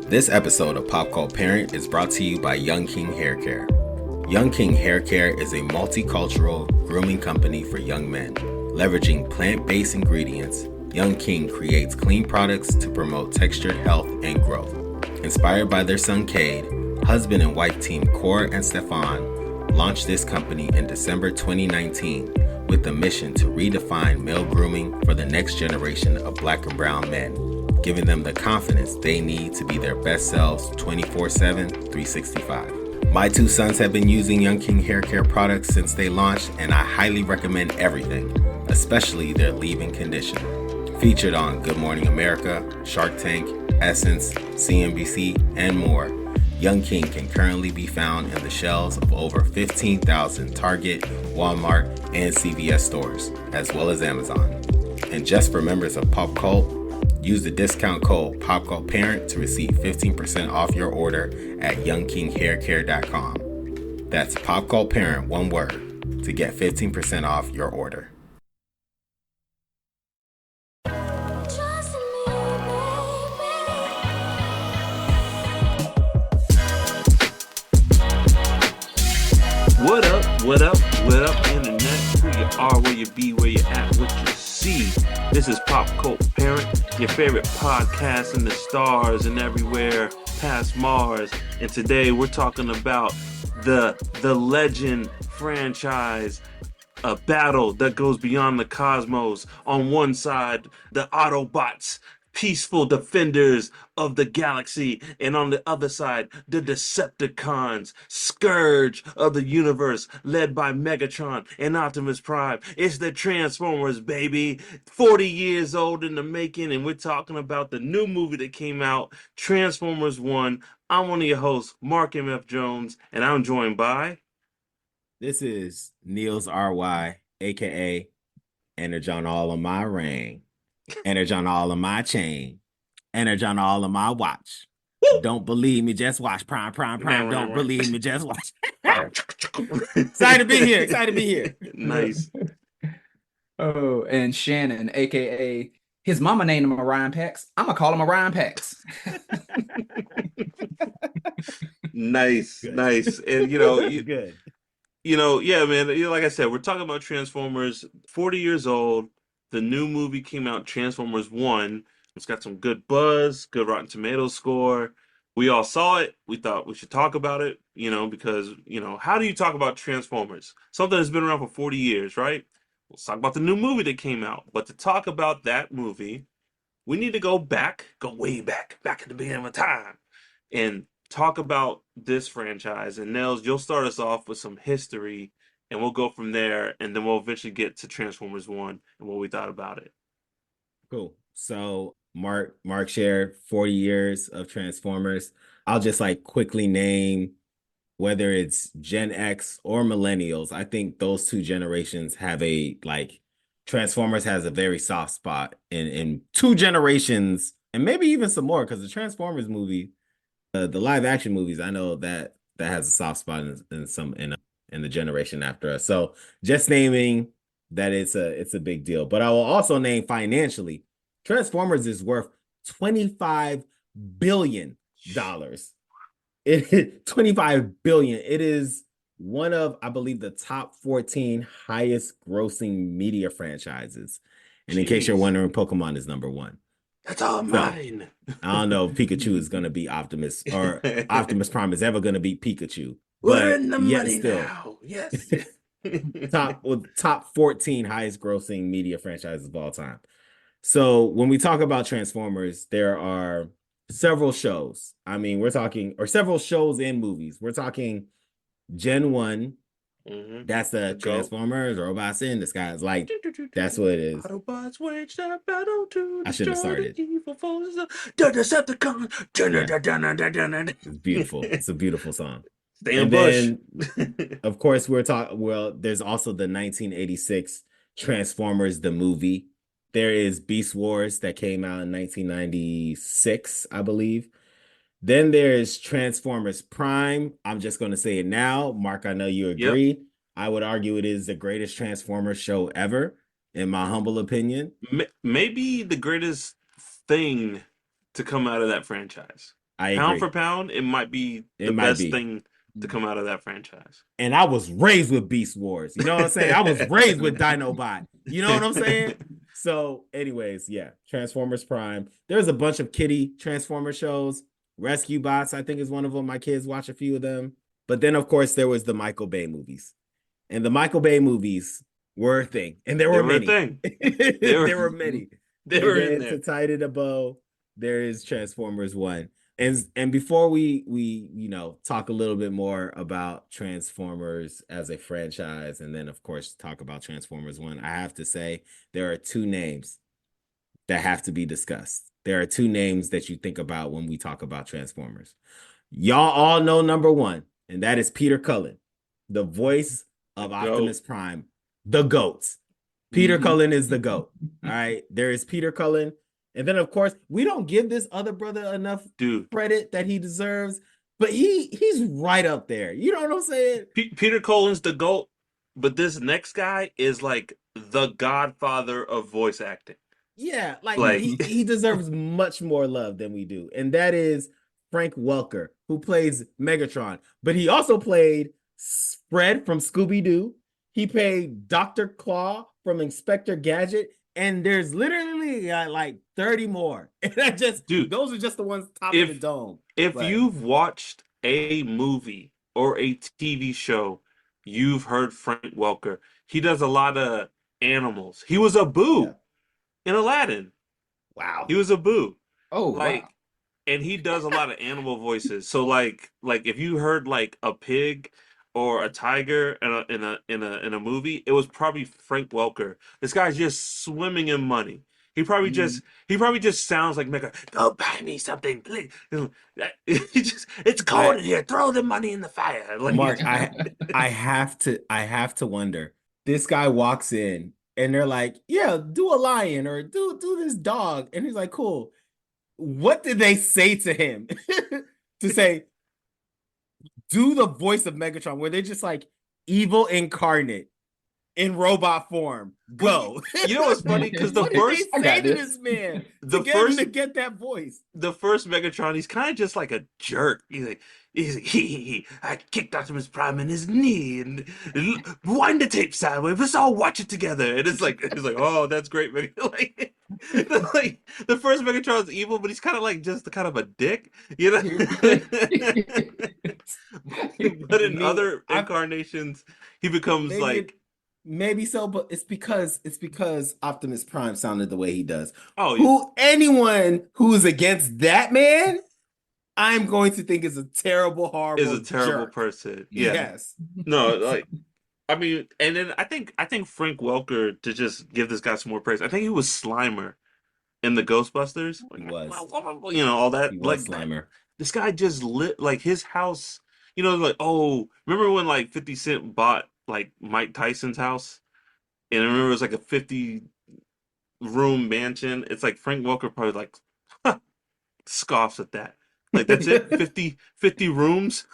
This episode of Pop Cult Parent is brought to you by Young King Hair Care. Young King Hair Care is a multicultural grooming company for young men. Leveraging plant-based ingredients, Young King creates clean products to promote textured health and growth. Inspired by their son Cade, husband and wife team Cor and Stefan launched this company in December 2019 with the mission to redefine male grooming for the next generation of Black and brown men, giving them the confidence they need to be their best selves 24/7, 365. My two sons have been using Young King Hair Care products since they launched, and I highly recommend everything, especially their leave-in conditioner. Featured on Good Morning America, Shark Tank, Essence, CNBC, and more, Young King can currently be found in the shelves of over 15,000 Target, Walmart, and CVS stores, as well as Amazon. And just for members of Pop Cult, use the discount code PopCultParent to receive 15% off your order at YoungKingHairCare.com. That's PopCultParent, one word, to get 15% off your order. What up, what up, what up, internet? Who you are, where you be, where you at, what you see. This is Pop Cult Parent, your favorite podcast in the stars and everywhere past Mars. And today we're talking about the legend franchise, a battle that goes beyond the cosmos. On one side, the Autobots, peaceful defenders of the galaxy, and on the other side, the Decepticons, scourge of the universe, led by Megatron and Optimus Prime. It's the Transformers, baby. 40 years old in the making, and we're talking about the new movie that came out, Transformers 1. I'm one of your hosts, Mark M.F. Jones, and I'm joined by... This is Niels R.Y., a.k.a. Energy on all of my ring. Energy on all of my chain. Energy on all of my watch. Woo! Don't believe me, just watch. Prime. Don't believe me, just watch. Excited to be here. Excited to be here. Nice. Oh, and Shannon, aka his mama named him Orion Pax. I'm gonna call him Orion Pax. Nice. Good. Nice. And Good. Yeah, man. Like I said, we're talking about Transformers. 40 years old. The new movie came out, Transformers 1. It's got some good buzz, good Rotten Tomatoes score. We all saw it. We thought we should talk about it, because, how do you talk about Transformers? Something that's been around for 40 years, right? Let's talk about the new movie that came out. But to talk about that movie, we need to go way back at the beginning of time, and talk about this franchise. And Nels, you'll start us off with some history, and we'll go from there, and then we'll eventually get to Transformers 1 and what we thought about it. Cool. So Mark shared 40 years of Transformers. I'll just quickly name whether it's Gen X or millennials. I think those two generations have Transformers has a very soft spot in two generations, and maybe even some more, because the Transformers movie, the live action movies, I know that has a soft spot in the generation after us. So just naming that it's a big deal. But I will also name financially, Transformers is worth $25 billion. $25 billion. It is one of, I believe, the top 14 highest grossing media franchises. And in case you're wondering, Pokemon is number one. That's all mine. I don't know if Pikachu is going to be Optimus, or Optimus Prime is ever going to beat Pikachu. We're in the money now. Yes. top 14 highest grossing media franchises of all time. So when we talk about Transformers, there are several shows. I mean, or several shows and movies. We're talking Gen 1. Mm-hmm. That's the Transformers, robots in disguise. That's what it is. Autobots wage their battle to I should have started. The Decepticons. It's beautiful. It's a beautiful song. Stay in Bush. Then, of course, we're talking. Well, there's also the 1986 Transformers the movie. There is Beast Wars that came out in 1996, I believe. Then there's Transformers Prime. I'm just going to say it now. Mark, I know you agree. Yep. I would argue it is the greatest Transformers show ever, in my humble opinion. Maybe the greatest thing to come out of that franchise. I Pound agree. for pound, it might be It the might best be. thing to come out of that franchise. And I was raised with Beast Wars. You know what I'm saying? I was raised with Dinobot. You know what I'm saying? So, anyways, yeah, Transformers Prime. There's a bunch of kiddie Transformer shows. Rescue Bots, I think, is one of them. My kids watch a few of them. But then, of course, there was the Michael Bay movies. And the Michael Bay movies were a thing. And there They were were a many. thing. There were many. They And were in then there. to tie it a bow, there is Transformers 1. And before we talk a little bit more about Transformers as a franchise, and then of course talk about Transformers 1, I have to say there are two names that have to be discussed. There are two names that you think about when we talk about Transformers. Y'all all know number one, and that is Peter Cullen, the voice of Optimus Prime, the GOAT. Peter Cullen is the GOAT. All right. There is Peter Cullen. And then, of course, we don't give this other brother enough credit that he deserves, but he's right up there. You know what I'm saying? Peter Cullen's the GOAT, but this next guy is like the godfather of voice acting. Yeah, like he deserves much more love than we do. And that is Frank Welker, who plays Megatron. But he also played Fred from Scooby-Doo. He played Dr. Claw from Inspector Gadget. And there's literally like 30 more. And those are just the ones top of the dome. If you've watched a movie or a TV show, you've heard Frank Welker. He does a lot of animals. He was Abu in Aladdin. Wow. He was Abu. Oh, wow. And he does a lot of animal voices. So like if you heard like a pig or a tiger in a movie, it was probably Frank Welker. This guy's just swimming in money. He probably just sounds like Mega. Go buy me something, please. It's cold in here. Throw the money in the fire. Like, Mark, I have to wonder. This guy walks in and they're like, "Yeah, do a lion or do this dog," and he's like, "Cool." What did they say to him to say? Do the voice of Megatron, where they're just like evil incarnate in robot form. Go. You know what's funny? Because the first they say to this man to get him to get that voice. The first Megatron, he's kind of just like a jerk. He's like I kicked Optimus Prime in his knee and wind the tape sideways. Let's all watch it together. And it's like, oh, that's great. Like the first Megatron's evil, but he's kind of like just kind of a dick, you know. But in other incarnations, he becomes maybe so, but it's because Optimus Prime sounded the way he does. Oh, anyone who's against that man, I'm going to think is a terrible, horrible, is a terrible person. Yeah. Yes. No, like I mean, and then I think Frank Welker, to just give this guy some more praise. I think he was Slimer in the Ghostbusters. He was. You know, all that. He was like Slimer. This guy just lit like his house. You know, like, oh, remember when like 50 Cent bought like Mike Tyson's house? And I remember it was like a 50-room mansion. It's like Frank Welker probably like scoffs at that. Like, that's it? 50 rooms?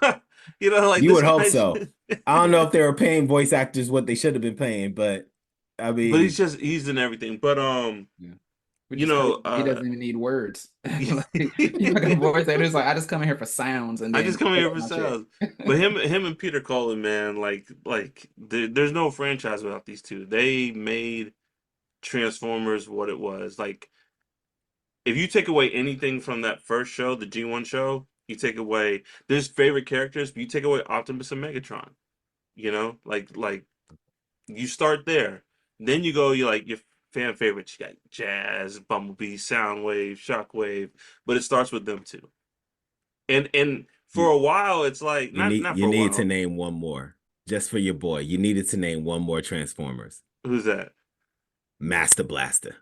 You know, like you would hope so. I don't know if they were paying voice actors what they should have been paying, but I mean, but he's in everything. But you know, he doesn't even need words. He's like a voice actor. Like, I just come in here for sounds, and I just come in here for sounds. But him and Peter Cullen, man, like there's no franchise without these two. They made Transformers what it was. Like, if you take away anything from that first show, the G1 show, you take away there's favorite characters, but you take away Optimus and Megatron. You know, like you start there, then you go, you like your fan favorites. You got Jazz, Bumblebee, Soundwave, Shockwave, but it starts with them two. And for a while, it's like you need to name one more just for your boy. You needed to name one more Transformers. Who's that? Master Blaster.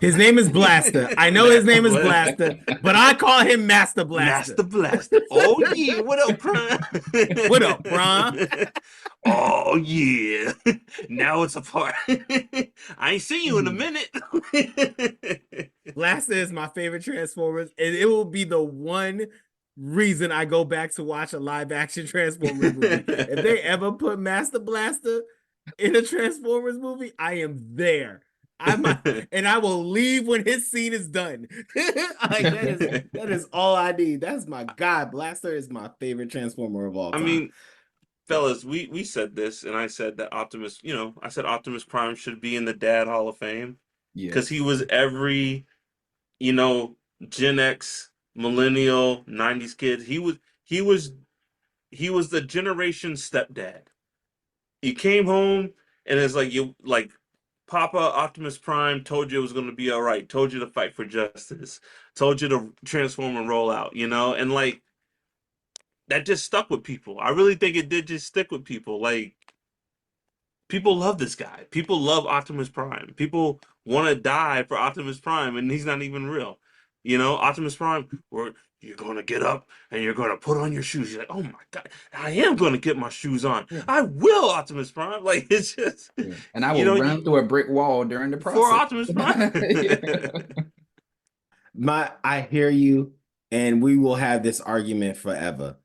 His name is Blaster. I know his name is Blaster, but I call him Master Blaster. Master Blaster. Oh yeah, what up, Prime? What up, Prime? Oh yeah. Now it's a part. I ain't seen you in a minute. Blaster is my favorite Transformers, and it will be the one reason I go back to watch a live action Transformers movie. If they ever put Master Blaster in a Transformers movie, I am there. And I will leave when his scene is done. Like that is all I need. That's my God. Blaster is my favorite Transformer of all I time. mean, fellas, we said this, and I said that Optimus, I said Optimus Prime should be in the Dad Hall of Fame because he Yes. was every, you know, Gen X, millennial, 90s kid. He was he was the generation stepdad. You came home and it's like you like Papa Optimus Prime told you it was going to be all right, told you to fight for justice, told you to transform and roll out, and like that just stuck with people. I really think it did just stick with people. Like people love this guy. People love Optimus Prime. People want to die for Optimus Prime, and he's not even real. Optimus Prime, where you're gonna get up and you're gonna put on your shoes. You're like, oh my God, I am gonna get my shoes on. Yeah. I will, Optimus Prime. Like it's just, Yeah. And I will run through a brick wall during the for process. Optimus Prime. I hear you, and we will have this argument forever.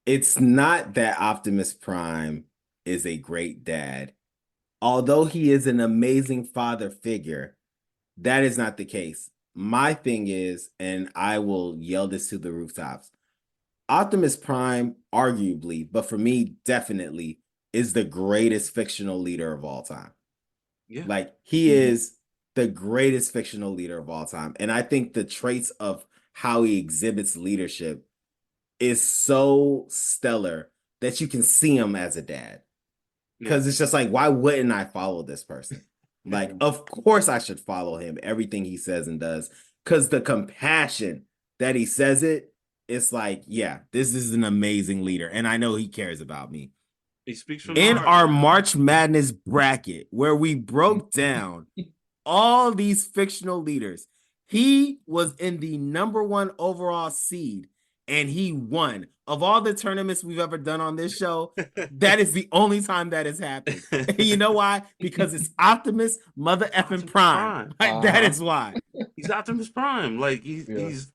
It's not that Optimus Prime is a great dad. Although he is an amazing father figure, that is not the case. My thing is, and I will yell this to the rooftops, Optimus Prime, arguably, but for me, definitely, is the greatest fictional leader of all time. Yeah. Like, he is the greatest fictional leader of all time. And I think the traits of how he exhibits leadership is so stellar that you can see him as a dad. Because it's just like, why wouldn't I follow this person? Like, of course I should follow him, everything he says and does. Because the compassion that he says it's like, yeah, this is an amazing leader. And I know he cares about me. He speaks from in the heart. our March Madness bracket, where we broke down all these fictional leaders, he was in the #1 overall seed, and he won. Of all the tournaments we've ever done on this show, that is the only time that has happened. And you know why? Because it's Optimus mother effing Prime. That is why. He's Optimus Prime. Like he's and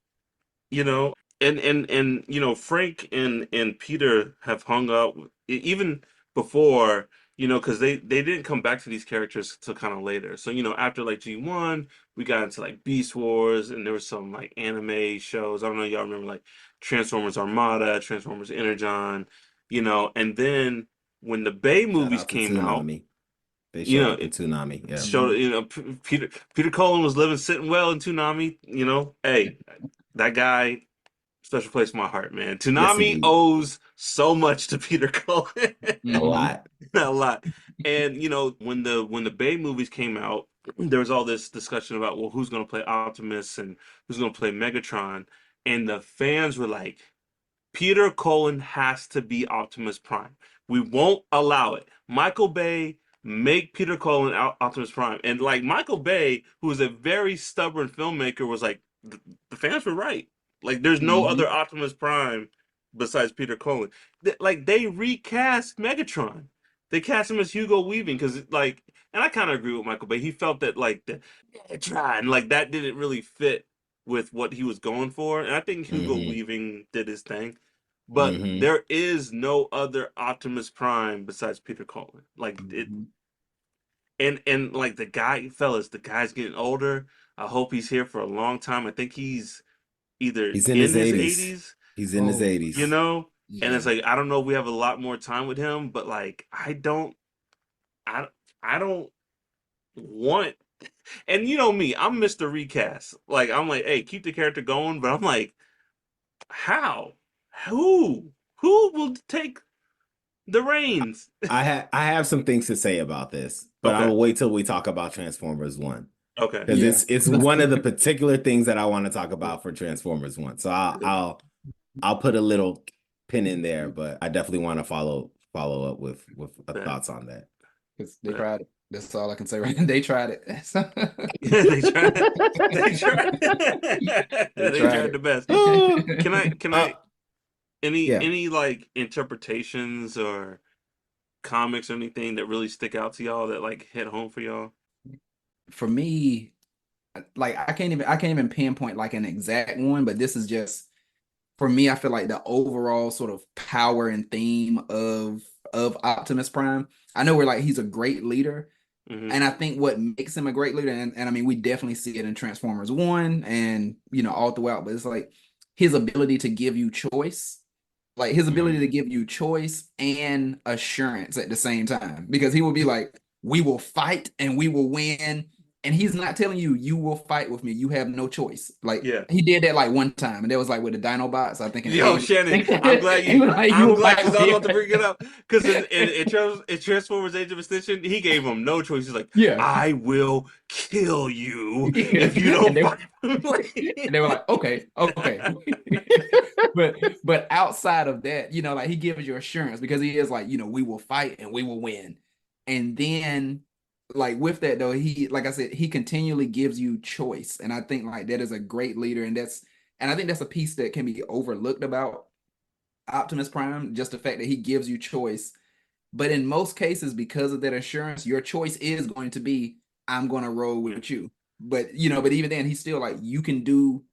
Frank and Peter have hung out even before, because they didn't come back to these characters till kind of later. So after like G1, we got into like Beast Wars, and there was some like anime shows. I don't know, y'all remember like Transformers Armada, Transformers Energon, and then when the Bay movies came out, they showed up in Toonami. Yeah, showed Peter Cullen was sitting well in Toonami. Hey, that guy. Special place in my heart, man. Toonami owes so much to Peter Cullen. A lot. A lot. And when the Bay movies came out, there was all this discussion about, well, who's gonna play Optimus and who's gonna play Megatron. And the fans were like, Peter Cullen has to be Optimus Prime. We won't allow it. Michael Bay, make Peter Cullen Optimus Prime. And like Michael Bay, who is a very stubborn filmmaker, was like, the fans were right. Like, there's no other Optimus Prime besides Peter Cullen. They recast Megatron. They cast him as Hugo Weaving because, and I kind of agree with Michael Bay. He felt that, the Megatron, that didn't really fit with what he was going for. And I think Hugo Weaving did his thing. But there is no other Optimus Prime besides Peter Cullen. And the guy's getting older. I hope he's here for a long time. I think he's either he's in his 80s. He's in his 80s. And it's like, I don't know if we have a lot more time with him, but I don't want, and me, I'm Mr. Recast. I'm like, hey, keep the character going, but I'm like, how? Who will take the reins? I have some things to say about this, but okay. I'll wait till we talk about Transformers 1. Okay. Because it's one of the particular things that I want to talk about for Transformers 1. So I'll put a little pin in there, but I definitely want to follow up with thoughts on that. Because they tried it. That's all I can say right now. They tried it. They tried the best. Can I any interpretations or comics or anything that really stick out to y'all that hit home for y'all? For me, I can't even pinpoint an exact one, but this is just, for me, I feel like the overall sort of power and theme of Optimus Prime. I know he's a great leader, And I think what makes him a great leader, and I mean, we definitely see it in Transformers 1 and, all throughout, but it's like his ability to give you choice, like his ability to give you choice and assurance at the same time, because he will be like, we will fight and we will win. And he's not telling you, you will fight with me. You have no choice. Like Yeah. he did that like one time, and that was like with the Dinobots. I think in Yo, Shannon, I'm glad He was like, I'm will glad fight because I with was about to me. bring it up. Because in Transformers Age of Extinction, he gave him no choice. He's like, Yeah. I will kill you Yeah. if you don't And fight. and they were like, okay. But outside of that, like he gives you assurance, because he is like, we will fight and we will win. And then like with that though, he, like I said, he continually gives you choice. And I think like that is a great leader. And I think that's a piece that can be overlooked about Optimus Prime, just the fact that he gives you choice. But in most cases, because of that assurance, your choice is going to be, I'm going to roll with you. But but even then, he's still like, you can do,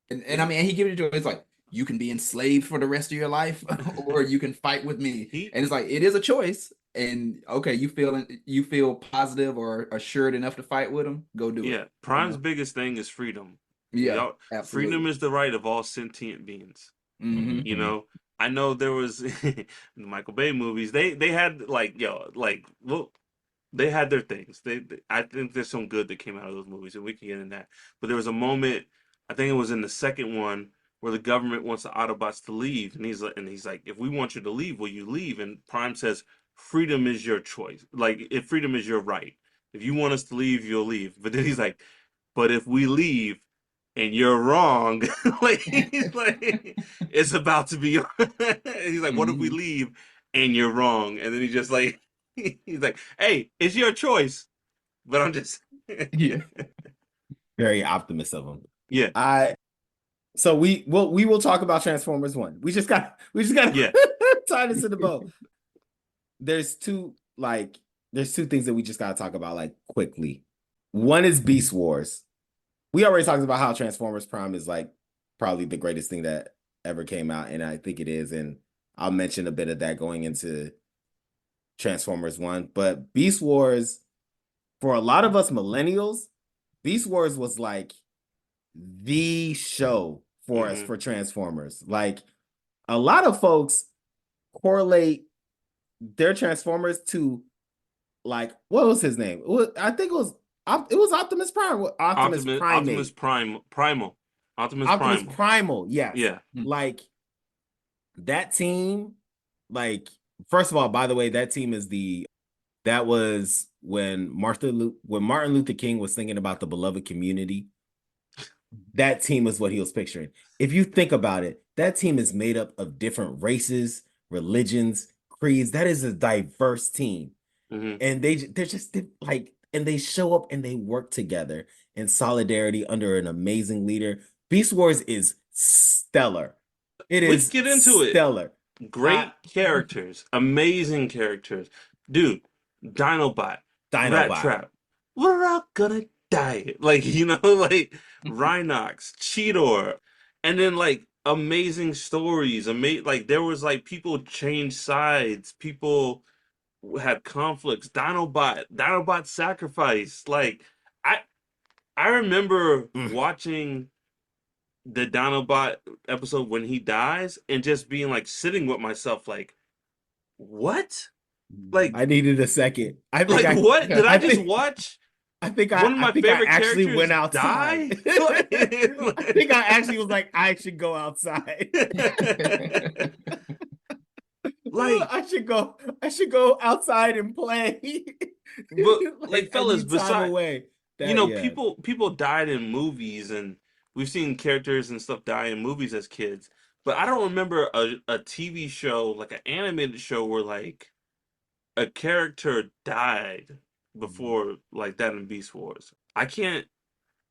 and I mean, he gives you choice, like, you can be enslaved for the rest of your life, or you can fight with me. And it's like, it is a choice. And okay, you feel positive or assured enough to fight with him, go do it. Yeah, Prime's biggest thing is freedom. Yeah, absolutely. Freedom is the right of all sentient beings. Mm-hmm. I know there was the Michael Bay movies. They had they had their things. I think there's some good that came out of those movies, and we can get in that. But there was a moment, I think it was in the second one, where the government wants the Autobots to leave, and he's like, if we want you to leave, will you leave? And Prime says, freedom is your choice. Like, if freedom is your right. If you want us to leave, you'll leave. But then he's like, but if we leave and you're wrong, he's like, it's about to be. He's like, what if we leave and you're wrong? And then he just like, he's like, hey, it's your choice, but I'm just yeah, very optimist of him. Yeah. So we will talk about Transformers 1. We just got Yeah. tie this in the bow. There's two things that we just gotta talk about like quickly. One is Beast Wars. We already talked about how Transformers Prime is like probably the greatest thing that ever came out, and I think it is, and I'll mention a bit of that going into Transformers 1. But Beast Wars, for a lot of us millennials, Beast Wars was like the show for us for Transformers. Like, a lot of folks correlate their Transformers to, like, what was his name? I think it was Optimus Prime. Optimus Primal. Optimus Primal, yes. Yeah. Like, that team, like, first of all, by the way, that team is that was when Martin Luther King was thinking about the beloved community. That team is what he was picturing. If you think about it, that team is made up of different races, religions, creeds. That is a diverse team. And they're just like, and they show up and they work together in solidarity under an amazing leader. Beast Wars is stellar. Let's get into stellar. Great characters, amazing characters. Dude, Dinobot. Rat Trap. We're all gonna die. Like, like Rhinox, Cheetor, and then like amazing stories. Like, there was like people changed sides, people had conflicts. Dinobot sacrifice. Like, I remember watching the Dinobot episode when he dies and just being like sitting with myself like, what? Like, I needed a second. What did I just watch? I think one of my favorite I actually characters went outside. I think I actually was like, I should go outside. Like, I should go outside and play. But like, fellas, besides, yeah. people died in movies, and we've seen characters and stuff die in movies as kids. But I don't remember a TV show, like an animated show, where like a character died before like that in Beast Wars. I can't.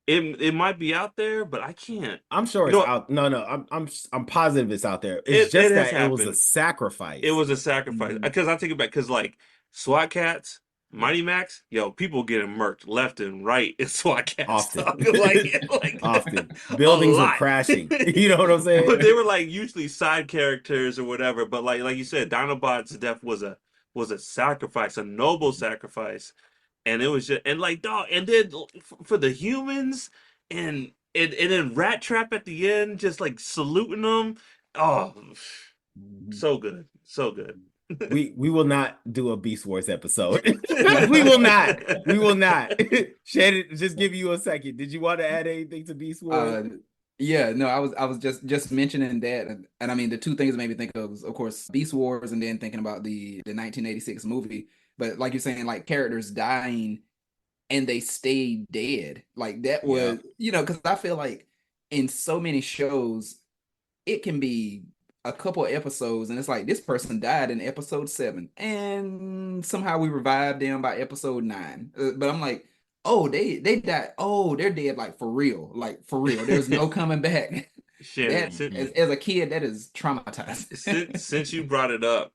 It might be out there, but I can't. I'm sure it's out. No, I'm positive it's out there. It's just that it was a sacrifice. It was a sacrifice, because I take it back, because like SWAT Cats, Mighty Max, yo, people getting murked left and right in SWAT Cats. Often. Often. Buildings were crashing. You know what I'm saying? But they were like usually side characters or whatever. But like you said, Dinobot's death was a sacrifice, a noble sacrifice. and it was just and like dog, and then for the humans, and then Rat Trap at the end, just like saluting them. Oh, Mhm. so good, so good. We will not do a Beast Wars episode. We will not. We will not. Shannon, just give you a second. Did you want to add anything to Beast Wars? Yeah, no, I was just mentioning that, and I mean the two things that made me think of was, of course, Beast Wars, and then thinking about the 1986 movie. But like you're saying, like characters dying and they stay dead, like that Yeah. was, because I feel like in so many shows it can be a couple of episodes, and it's like this person died in episode 7, and somehow we revived them by episode 9. But I'm like, oh, they died. Oh, they're dead, like for real, like for real. There's no coming back. Shannon, That as a kid, that is traumatizing. since you brought it up,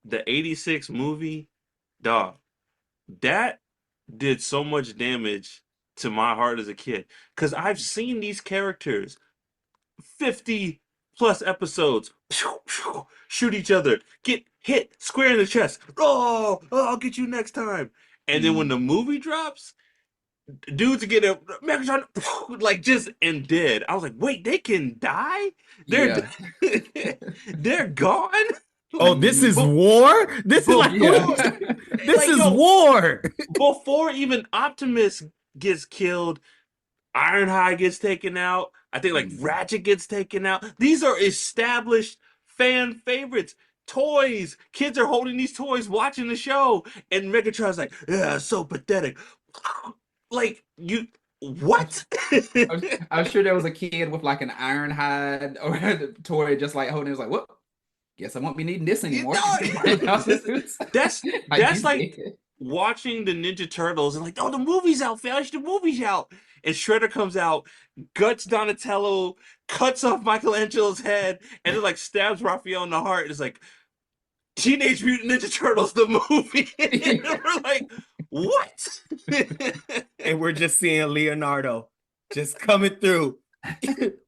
the '86 movie, dog, that did so much damage to my heart as a kid because I've seen these characters 50 plus episodes shoot each other, get hit square in the chest. Oh, I'll get you next time. And then when the movie drops, dudes get a Megatron like just and dead. I was like, wait, they can die? They're Yeah. they're gone? Oh, this is war? This is like Yeah. this Like, is yo, war. before even Optimus gets killed, Ironhide gets taken out. I think like Ratchet gets taken out. These are established fan favorites. Toys. Kids are holding these toys, watching the show, and Megatron's like, yeah, so pathetic. Like you, what? I'm sure there was a kid with like an Ironhide or the toy just like holding it, was like, well, guess I won't be needing this anymore. That's Like, like watching the Ninja Turtles and like, oh, the movie's out, Flash, the movie's out. And Shredder comes out, guts Donatello, cuts off Michelangelo's head, and then like stabs Raphael in the heart. It's like Teenage Mutant Ninja Turtles, the movie. And we're like, what? And we're just seeing Leonardo just coming through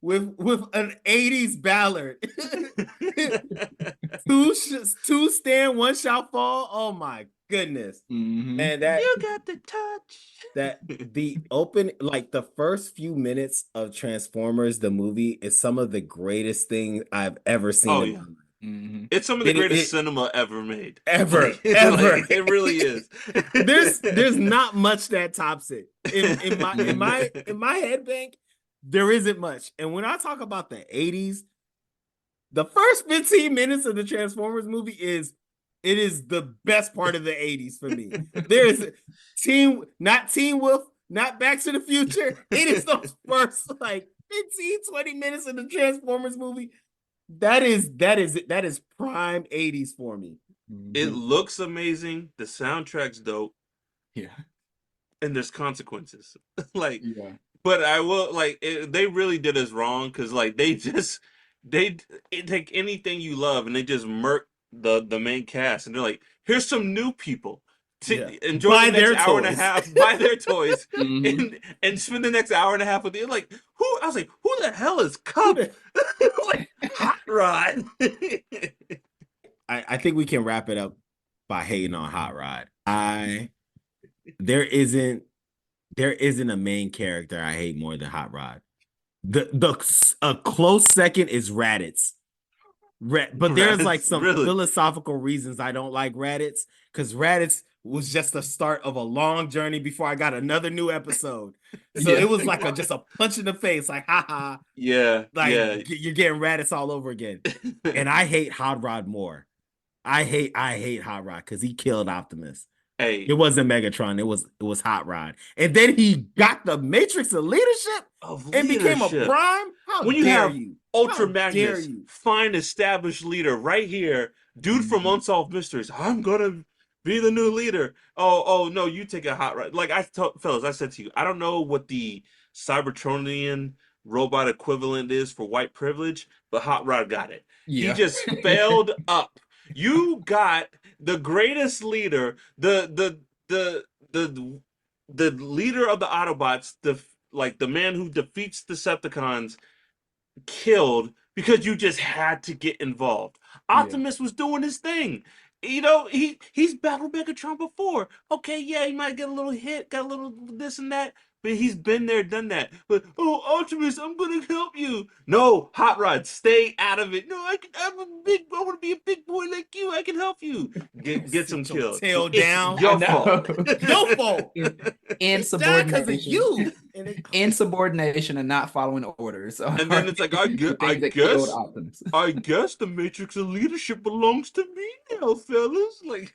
with an 80s ballad. two stand, one shall fall. Oh my goodness. Man, that you got the touch. That the open, like the first few minutes of Transformers, the movie, is some of the greatest things I've ever seen. Oh, yeah. It's some of the greatest cinema ever made. Ever. Like, it really is. There's not much that tops it. In my head bank, there isn't much. And when I talk about the 80s, the first 15 minutes of the Transformers movie is the best part of the 80s for me. There is not Teen Wolf, not Back to the Future. It is those first like 15, 20 minutes of the Transformers movie. That is prime 80s for me. It looks amazing. The soundtrack's dope. Yeah. And there's consequences. Like, yeah. But I will like they really did us wrong because like they take anything you love and they just murk the main cast and they're like, here's some new people to enjoy buy the next hour toys. and a half, buy their toys, and spend the next hour and a half with you. Like, who? I was like, who the hell is Cub? Like Hot Rod. I think we can wrap it up by hating on Hot Rod. There isn't a main character I hate more than Hot Rod. A close second is Raditz. But there's like some philosophical reasons I don't like Raditz, because Raditz was just the start of a long journey before I got another new episode. So it was like just a punch in the face, like haha. Yeah. Like you're getting Raditz all over again. And I hate Hot Rod more. I hate Hot Rod because he killed Optimus. Hey, it wasn't Megatron. It was Hot Rod, and then he got the Matrix of leadership and became a Prime. When you have Ultra Magnus, fine established leader right here, dude from Unsolved Mysteries. I'm gonna be the new leader. Oh no, you take a Hot Rod. Like fellas, I said to you, I don't know what the Cybertronian robot equivalent is for white privilege, but Hot Rod got it. Yeah. He just failed up. You got the greatest leader, the leader of the Autobots, the man who defeats Decepticons, killed because you just had to get involved. Optimus was doing his thing. You know, he's battled Megatron before. Okay, yeah, he might get a little hit, got a little this and that, but he's been there, done that. But oh, Optimus, I'm gonna help you. No, Hot Rod, stay out of it. No, I want to be a big boy like you. I can help you. Get some Sit your killed. tail It's down. your I know. fault. Your fault. Insubordination. Because of you. Insubordination and not following orders. And then it's like, The things that killed Optimus. I guess the matrix of leadership belongs to me now, fellas. Like,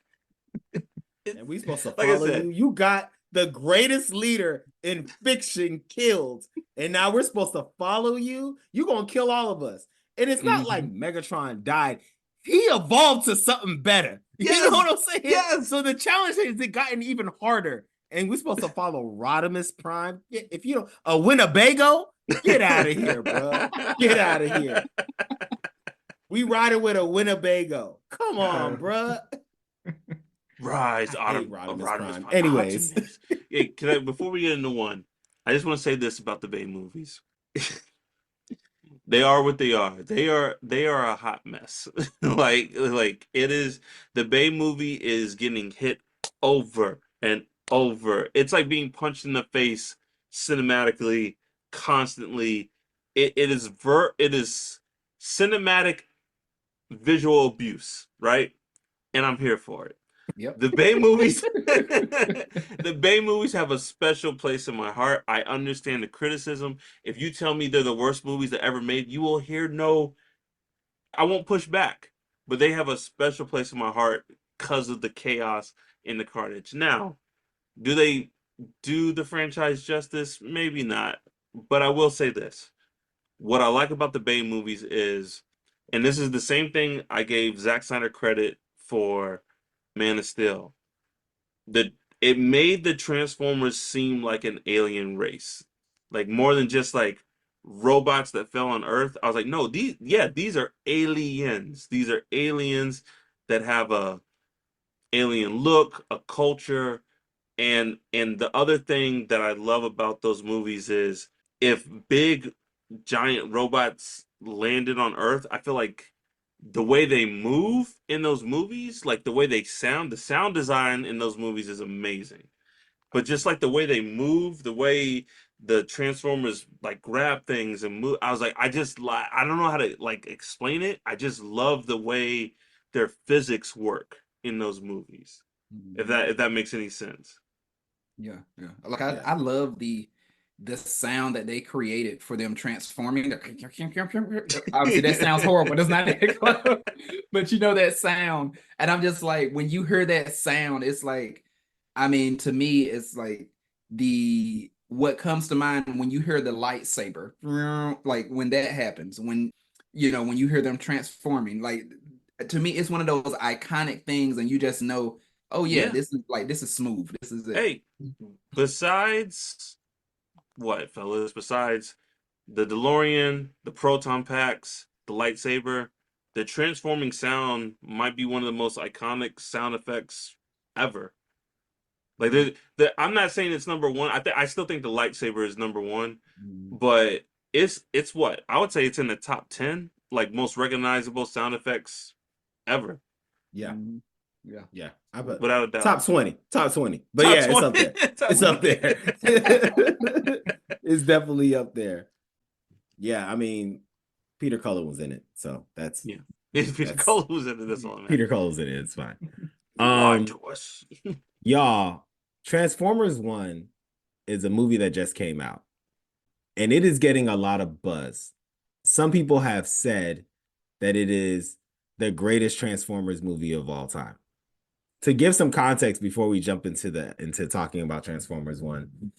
And we supposed to Like I follow said. you. You got the greatest leader in fiction killed, and now we're supposed to follow you. You're gonna kill all of us. And it's not like Megatron died. He evolved to something better. Yes. You know what I'm saying? Yes. So the challenge has gotten even harder. And we're supposed to follow Rodimus Prime. If you don't, a Winnebago, get out of here, bro. Get out of here. We riding with a Winnebago. Come on, bro. Rise, I hate Rodimus Rodimus Prime. Prime. Anyways. Optimus. Hey, can I, before we get into one, I just want to say this about the Bay movies. They are what they are. They are a hot mess. like it is. The Bay movie is getting hit over and over. It's like being punched in the face cinematically, constantly. It is cinematic visual abuse, right? And I'm here for it. Yep. The Bay movies, the Bay movies have a special place in my heart. I understand the criticism. If you tell me they're the worst movies that ever made, you will hear no. I won't push back, but they have a special place in my heart because of the chaos and the carnage. Now, do they do the franchise justice? Maybe not, but I will say this: what I like about the Bay movies is, and this is the same thing I gave Zack Snyder credit for Man of Steel. It made the Transformers seem like an alien race, like more than just like robots that fell on Earth. I was like, no, these are aliens. These are aliens that have a alien look, a culture, and the other thing that I love about those movies is if big giant robots landed on Earth, I feel like the way they move in those movies, like the way they sound, the sound design in those movies is amazing. But just like the way they move, the way the Transformers like grab things and move, I was like, I don't know how to like explain it. I just love the way their physics work in those movies. If that makes any sense. Yeah. Like I love the sound that they created for them transforming. Obviously, that sounds horrible. That's not it. But you know that sound. And I'm just like, when you hear that sound, it's like, I mean, to me, it's like what comes to mind when you hear the lightsaber, like when that happens, when you hear them transforming, like to me, it's one of those iconic things, and you just know, oh yeah, this is smooth. This is it. Hey, besides what, fellas? Besides the DeLorean, the proton packs, the lightsaber, the transforming sound might be one of the most iconic sound effects ever. Like, I'm not saying it's number one. I still think the lightsaber is number one, but it's what I would say it's in the top 10, like most recognizable sound effects ever. Yeah. I bet Without a doubt. top 20. But Top yeah, 20. it's up there. It's definitely up there. Yeah, I mean, Peter Cullen was in it, so that's Peter Cullen was in it. That's all. Peter Cullen was in it. It's fine. Lied to us. Y'all, Transformers 1 is a movie that just came out, and it is getting a lot of buzz. Some people have said that it is the greatest Transformers movie of all time. To give some context before we jump into talking about Transformers 1,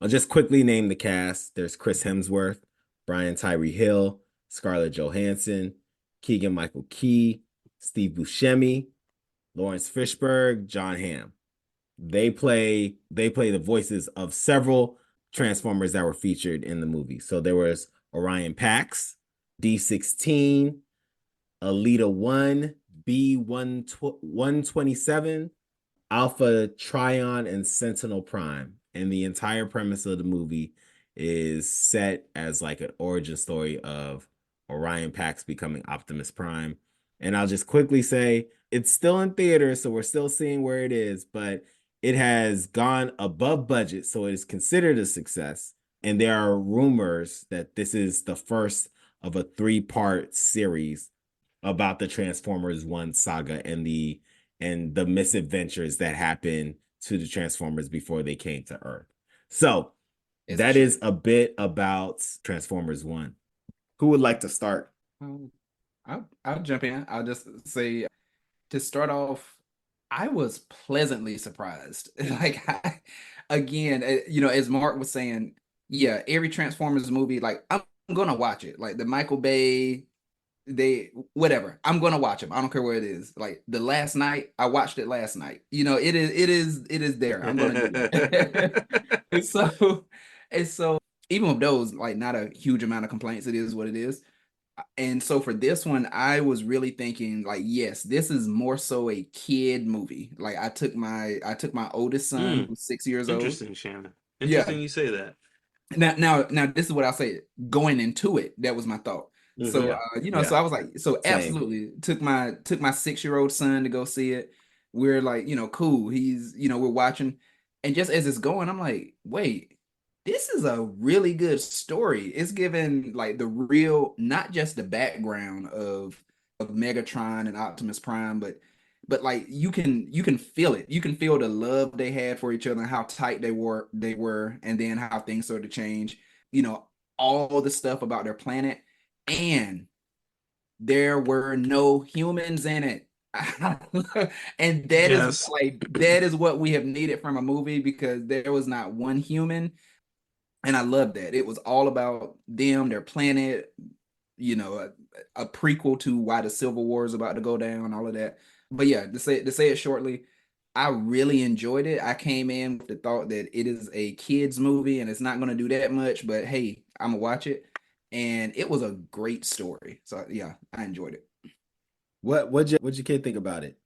I'll just quickly name the cast. There's Chris Hemsworth, Brian Tyree Hill, Scarlett Johansson, Keegan-Michael Key, Steve Buscemi, Lawrence Fishburne, John Hamm. They play the voices of several Transformers that were featured in the movie. So there was Orion Pax, D16, Alita 1, B127, Alpha Trion, and Sentinel Prime. And the entire premise of the movie is set as like an origin story of Orion Pax becoming Optimus Prime. And I'll just quickly say, it's still in theaters, so we're still seeing where it is, but it has gone above budget, so it is considered a success. And there are rumors that this is the first of a three-part series about the Transformers One saga and the misadventures that happened to the Transformers before they came to Earth. So It's a that shame. is a bit about Transformers One. Who would like to start? I'll jump in. I'll just say to start off, I was pleasantly surprised. Like again, as Mark was saying, yeah, every Transformers movie, like I'm gonna watch it. Like the Michael Bay, they whatever. I'm gonna watch them. I don't care where it is. Like the last night, I watched it last night. It is there. I'm gonna do that. And so even with those, like not a huge amount of complaints, it is what it is. And so for this one, I was really thinking like, yes, this is more so a kid movie. Like I took my oldest son Mm, who's 6 years old. interesting, Shannon. Yeah. Interesting you say that. Now this is what I'll say. Going into it, that was my thought. So Hmm. Yeah. so Yeah. I was like, so Same. absolutely took my 6 year old son to go see it. We're like, cool. He's, we're watching, and just as it's going, I'm like, wait, this is a really good story. It's given like the real, not just the background of Megatron and Optimus Prime, but like you can feel it. You can feel the love they had for each other and how tight they were, and then how things started to change. You know, all the stuff about their planet, and there were no humans in it. And Yes. that is what we have needed from a movie, because there was not one human, and I love that. It was all about them, their planet, a prequel to why the Civil War is about to go down, all of that. But yeah, to say it shortly, I really enjoyed it. I came in with the thought that it is a kids movie and it's not going to do that much, but hey, I'm gonna watch it, and it was a great story. So yeah, I enjoyed it. What'd your kid think about it?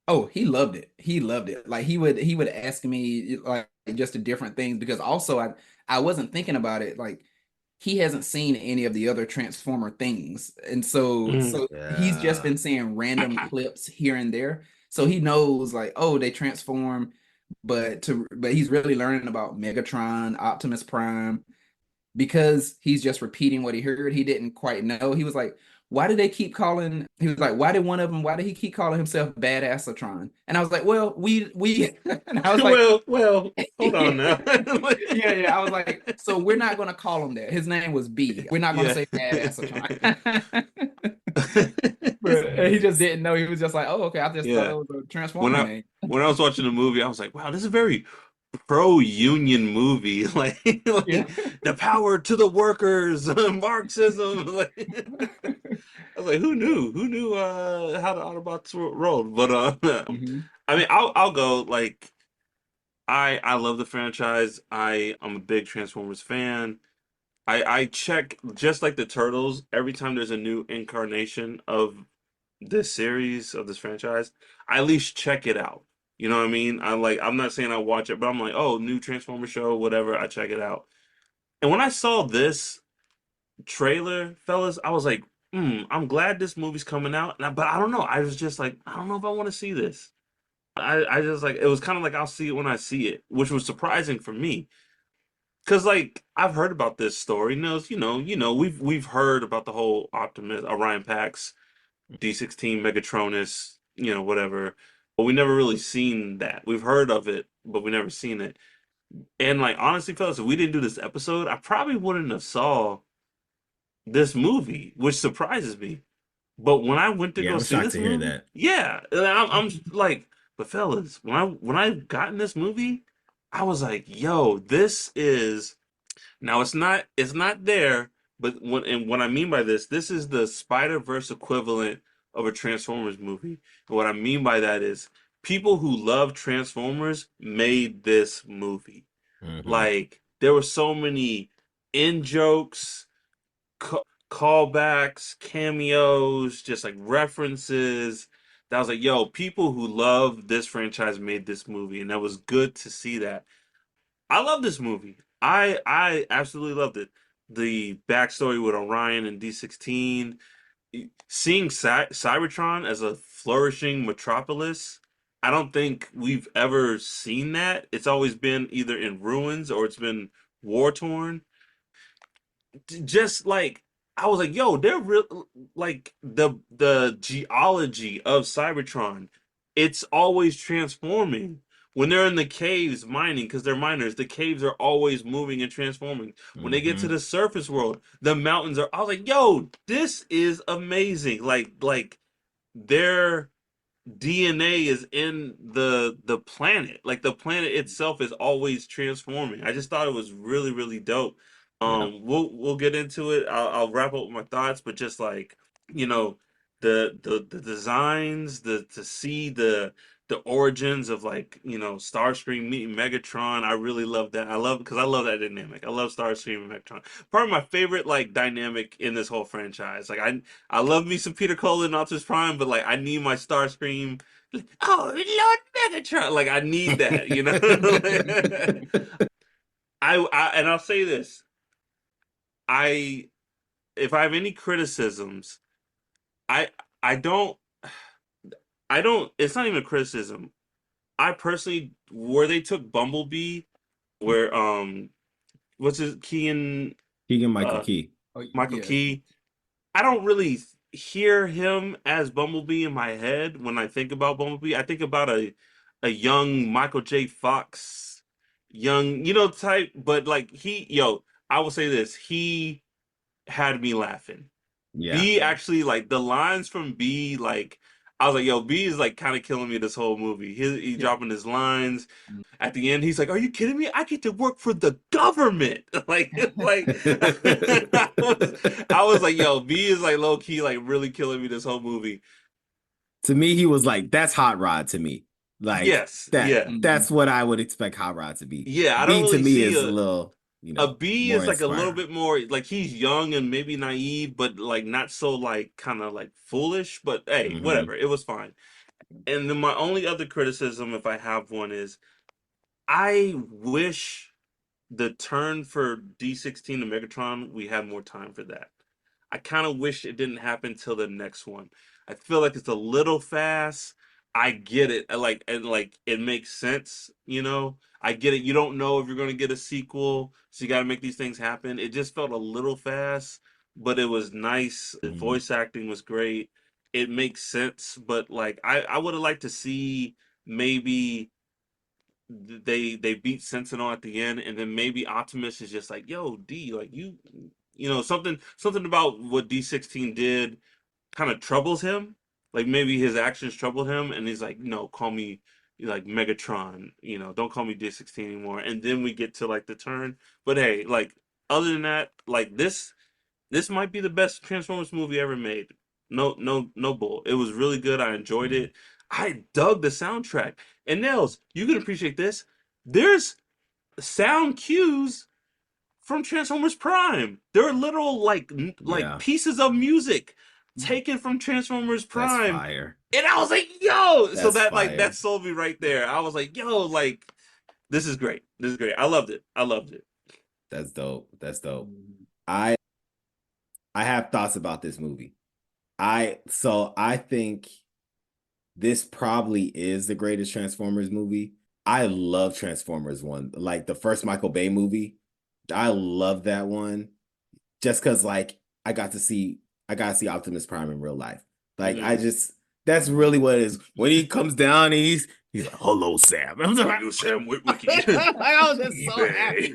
Oh, he loved it. He loved it. Like he would ask me like just the different things, because also I wasn't thinking about it. Like he hasn't seen any of the other Transformer things. And so Mm. so he's just Yeah. been seeing random clips here and there. So he knows like, oh, they transform, but he's really learning about Megatron, Optimus Prime, because he's just repeating what he heard. He didn't quite know. He was like, why did they keep calling? He was like, why did he keep calling himself Badassatron? And I was like, well, we and I was like, Well, hold on now. yeah. I was like, so we're not gonna call him that. His name was B. We're not gonna Yeah. say Badassatron. But he just didn't know. He was just like, oh, okay. I just thought Yeah. that was a When Transformer I name. when I was watching the movie, I was like, wow, this is a very pro-union movie. Yeah. Like the power to the workers, Marxism. Like, I was like, who knew? Who knew how the Autobots rolled? But Mhm. I mean, I'll go. Like, I love the franchise. I'm a big Transformers fan. I check just like the Turtles every time there's a new incarnation of this series of this franchise. I at least check it out. You know what I mean? I'm not saying I watch it, but I'm like, oh, new Transformer show, whatever. I check it out. And when I saw this trailer, fellas, I was like, I'm glad this movie's coming out. But I don't know. I was just like, I don't know if I want to see this. I just like, it was kind of like I'll see it when I see it, which was surprising for me. Cause like I've heard about this story. We've heard about the whole Optimus, Orion Pax, D16, Megatronus, whatever. But we never really seen that. We've heard of it, but we never seen it. And like honestly, fellas, if we didn't do this episode, I probably wouldn't have saw this movie, which surprises me. But when I went to Yeah, go I'm see shocked this to hear movie, that. yeah, and I'm like, but fellas, when I got in this movie, I was like, yo, this is now it's not there, but what I mean by this is the Spider-Verse equivalent of a Transformers movie. And what I mean by that is people who love Transformers made this movie. Hmm. Like there were so many in jokes, callbacks, cameos, just like references. That was like, yo, people who love this franchise made this movie, and that was good to see that. I love this movie. I absolutely loved it. The backstory with Orion and D16, seeing Cybertron as a flourishing metropolis, I don't think we've ever seen that. It's always been either in ruins or it's been war torn. Just like I was like, yo, they're real like the geology of Cybertron. It's always transforming. When they're in the caves mining, because they're miners, the caves are always moving and transforming. When they get to Mhm. the surface world, the mountains are. I was like, yo, this is amazing. Like their DNA is in the planet. Like the planet itself is always transforming. I just thought it was really really dope. Yeah. We'll get into it. I'll wrap up with my thoughts, but just like you know the designs, the to see the origins of like Starscream meeting Megatron. I really love that. I love that dynamic. I love Starscream and Megatron. Probably my favorite like dynamic in this whole franchise. Like I love me some Peter Cullen and Optimus Prime, but like I need my Starscream. Oh Lord Megatron! Like I need that, you know. And I'll say this: I if I have any criticisms, I I don't I don't. It's not even a criticism. I personally where they took Bumblebee, where what's his Keegan Michael uh Key. Oh Michael yeah. Key. I don't really hear him as Bumblebee in my head when I think about Bumblebee. I think about a young Michael J. Fox, young, type. But like I will say this: he had me laughing. Yeah. B actually like the lines from B like I was like, yo, B is like kind of killing me this whole movie. He Yeah. dropping his lines at the end. He's like, "Are you kidding me? I get to work for the government." Like I was like, yo, B is like low key like really killing me this whole movie. To me, he was like, that's Hot Rod to me. Like Yes, that yeah, Mhm. that's what I would expect Hot Rod to be. yeah. I don't B to really me see is a little, a B more is like a little inspiring. bit more like he's young and maybe naive, but like not so like kind of like foolish. But hey, Hmm. whatever. It was fine. And then my only other criticism, if I have one, is I wish the turn for D16 to Megatron, we had more time for that. I kind of wish it didn't happen till the next one. I feel like it's a little fast. I get it. Like it makes sense, I get it. You don't know if you're going to get a sequel, so you got to make these things happen. It just felt a little fast, but it was nice. The Hmm. voice acting was great. It makes sense, but like I would have liked to see maybe they beat Sentinel at the end, and then maybe Optimus is just like, "Yo, D, like something about what D16 did kind of troubles him. Like maybe his actions troubled him, and he's like, no, call me like Megatron. Don't call me D16 anymore." And then we get to like the turn. But hey, like other than that, like this might be the best Transformers movie ever made. No, no, no bull. It was really good. I enjoyed Hmm. it. I dug the soundtrack. And Nels, you can appreciate this. There's sound cues from Transformers Prime. There are literal like Yeah, pieces of music taken from Transformers that's Prime. fire. And I was like, yo, so That's that like that fire. sold me right there. I was like, yo, like this is great. This is great. I loved it. I loved it. That's dope. That's dope. Mhm. I I have thoughts about this movie. I think this probably is the greatest Transformers movie. I love Transformers one, like the first Michael Bay movie. I love that one just because like I got to see Optimus Prime in real life. Like Hmm. that's really what it is. When he comes down and he's like, "Hello, Sam." I'm just like, You Sam Witwicky. I was just so eBay. happy.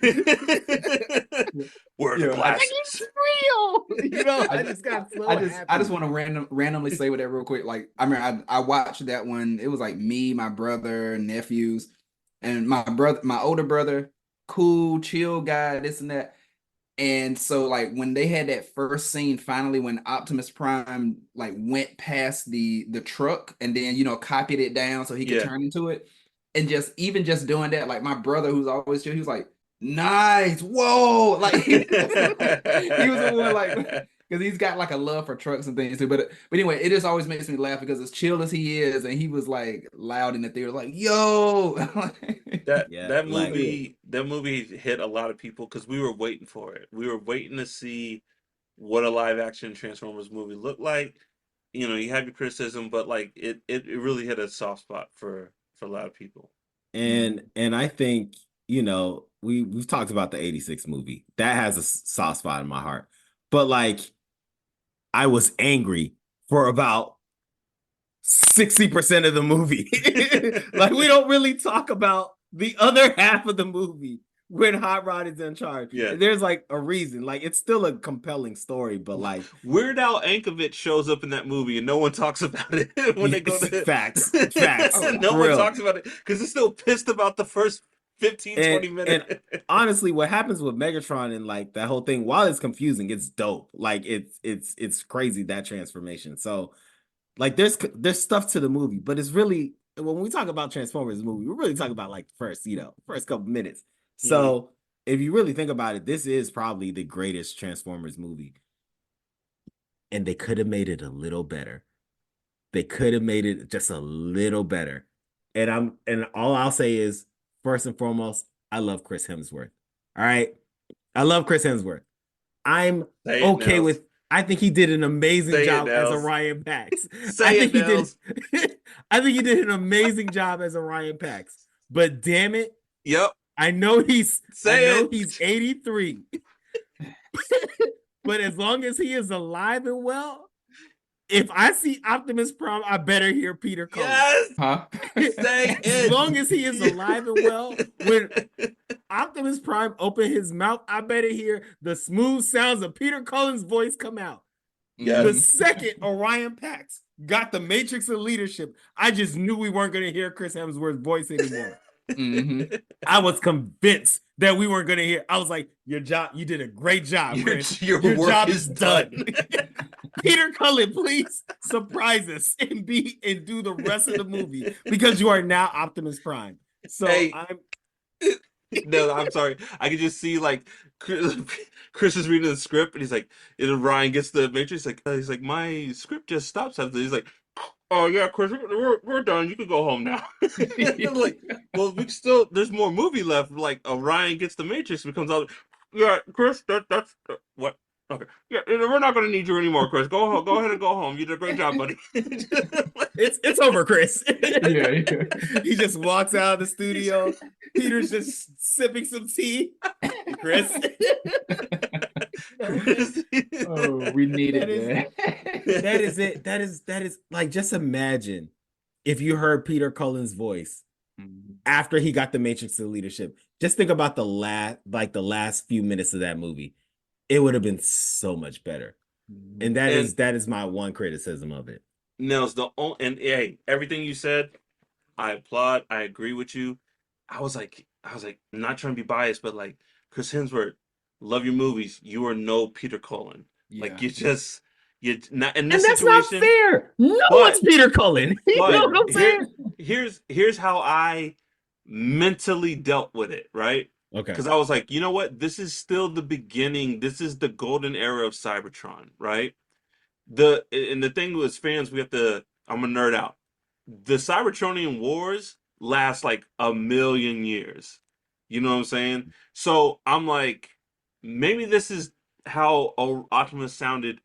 Where are the Yeah, Like glasses? it's real. I I just got so I just happy. want to randomly say with that real quick. Like, I mean, I watched that one. It was like me, my brother, nephews, and my older brother, cool, chill guy, this and that. And so like when they had that first scene finally when Optimus Prime like went past the truck and then copied it down so he could Yeah. turn into it. And just doing that, like my brother who's always chill, he was like, nice, whoa. Like he was the one like because he's got like a love for trucks and things too. But anyway, it just always makes me laugh because as chill as he is, and he was like loud in the theater, like, yo. That Yeah, that So like yeah. movie that movie hit a lot of people because we were waiting for it. We were waiting to see what a live action Transformers movie looked like. You know, you have your criticism, but like it really hit a soft spot for a lot of people. And I think, we've talked about the 86 movie. That has a soft spot in my heart. But like I was angry for about 60% of the movie. Like we don't really talk about the other half of the movie when Hot Rod is in charge. Yeah. There's like a reason. Like it's still a compelling story, but like Weird Al Yankovic shows up in that movie and no one talks about it when they go to facts. No one talks about it because they're still pissed about the first 20 minutes. And honestly, what happens with Megatron and like that whole thing, while it's confusing, it's dope. Like it's crazy, that transformation. So like there's stuff to the movie, but it's really, when we talk about Transformers movie, we're really talking about like first couple minutes. So if you really think about it, this is probably the greatest Transformers movie. And they could have made it a little better. They could have made it just a little better. And all I'll say is, first and foremost, I love Chris Hemsworth. All right. I love Chris Hemsworth. I'm okay with, I think he did an amazing job as Orion Pax. I think he did an amazing job as Orion Pax. But damn it. Yep. I know he's 83. But as long as he is alive and well, if I see Optimus Prime, I better hear Peter Cullen. Yes. Huh? As long as he is alive and well, when Optimus Prime open his mouth, I better hear the smooth sounds of Peter Cullen's voice come out. Yes. The second Orion Pax got the Matrix of Leadership, I just knew we weren't going to hear Chris Hemsworth's voice anymore. I was convinced that we weren't going to hear. I was like, you did a great job. Your job is done. Peter Cullen, please surprise us and do the rest of the movie, because you are now Optimus Prime. So No, I'm sorry. I can just see like Chris is reading the script and he's like, and Ryan gets the Matrix. He's like, my script just stops after. He's like, oh yeah, Chris, we're done. You can go home now. Like, well, there's more movie left. Like, Ryan gets the Matrix, becomes out. Yeah, Chris, that's what. Okay, yeah, we're not gonna need you anymore, Chris. Go ahead and go home. You did a great job, buddy. It's over, Chris. Yeah. He just walks out of the studio. Peter's just sipping some tea. Chris. Oh, we needed that. That is it. That is like, just imagine if you heard Peter Cullen's voice after he got the Matrix of Leadership. Just think about the last few minutes of that movie. It would have been so much better. And that is my one criticism of it. Nels, hey, everything you said, I applaud. I agree with you. I was like, I'm not trying to be biased, but like, Chris Hemsworth, love your movies. You are no Peter Cullen. Yeah. Like, you're not in this and that's situation. Not fair. No one's Peter Cullen. You know what I'm saying? Here's how I mentally dealt with it, right? Okay. Because I was like, you know what? This is still the beginning. This is the golden era of Cybertron, right? And the thing with fans, I'm gonna nerd out. The Cybertronian wars last like 1,000,000 years. You know what I'm saying? So I'm like, maybe this is how Optimus sounded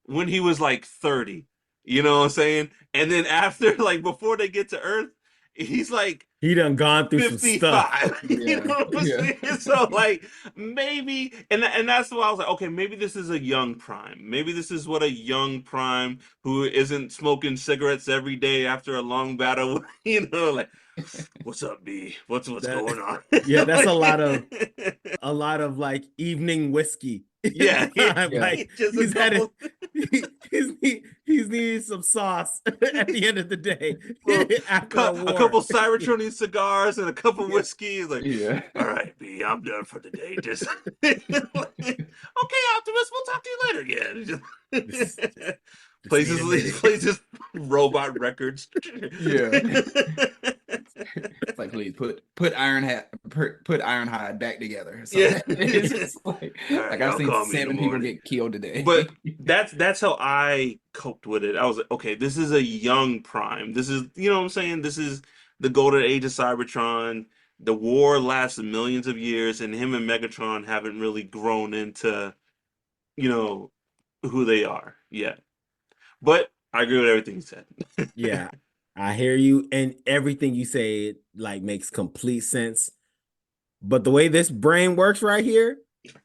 when he was like 30. You know what I'm saying? And then after, like, before they get to Earth, he's like, he done gone through 55. some stuff. You know what I'm saying? So like, maybe, and that's why I was like, okay, maybe this is a young Prime. Maybe this is what a young Prime who isn't smoking cigarettes every day after a long battle, you know, like, what's up, B? What's going on? Yeah, that's a lot of like evening whiskey. Yeah, like he's needed some sauce at the end of the day. Well, a couple Cybertronian cigars and a cup of whiskey. He's like, all right, B, I'm done for the day. Just okay, Optimus, we'll talk to you later again. Plays just robot records. Yeah. It's like, please put Ironhide back together. So Yeah. It's just like I've seen 7 people get killed today. But that's how I coped with it. I was like, okay, this is a young Prime. This is, you know what I'm saying? This is the golden age of Cybertron. The war lasts millions of years, and him and Megatron haven't really grown into, you know, who they are yet. But I agree with everything you said. Yeah, I hear you, and everything you say like makes complete sense. But the way this brain works right here,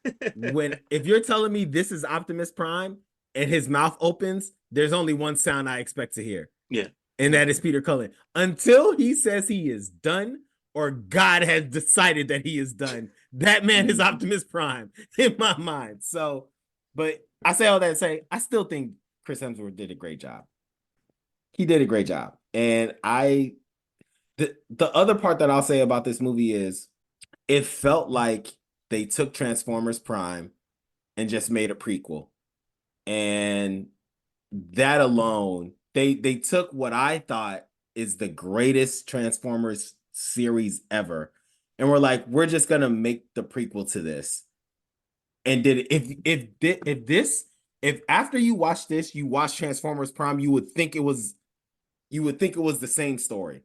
if you're telling me this is Optimus Prime and his mouth opens, there's only one sound I expect to hear. Yeah. And that is Peter Cullen. Until he says he is done or God has decided that he is done, that man is Optimus Prime in my mind. So, but I say all that to say, I still think Chris Hemsworth did a great job. He did a great job. And the other part that I'll say about this movie is it felt like they took Transformers Prime and just made a prequel. And that alone, they took what I thought is the greatest Transformers series ever, and we're like, we're just gonna make the prequel to this. And if after you watch this, you watch Transformers Prime, you would think it was the same story.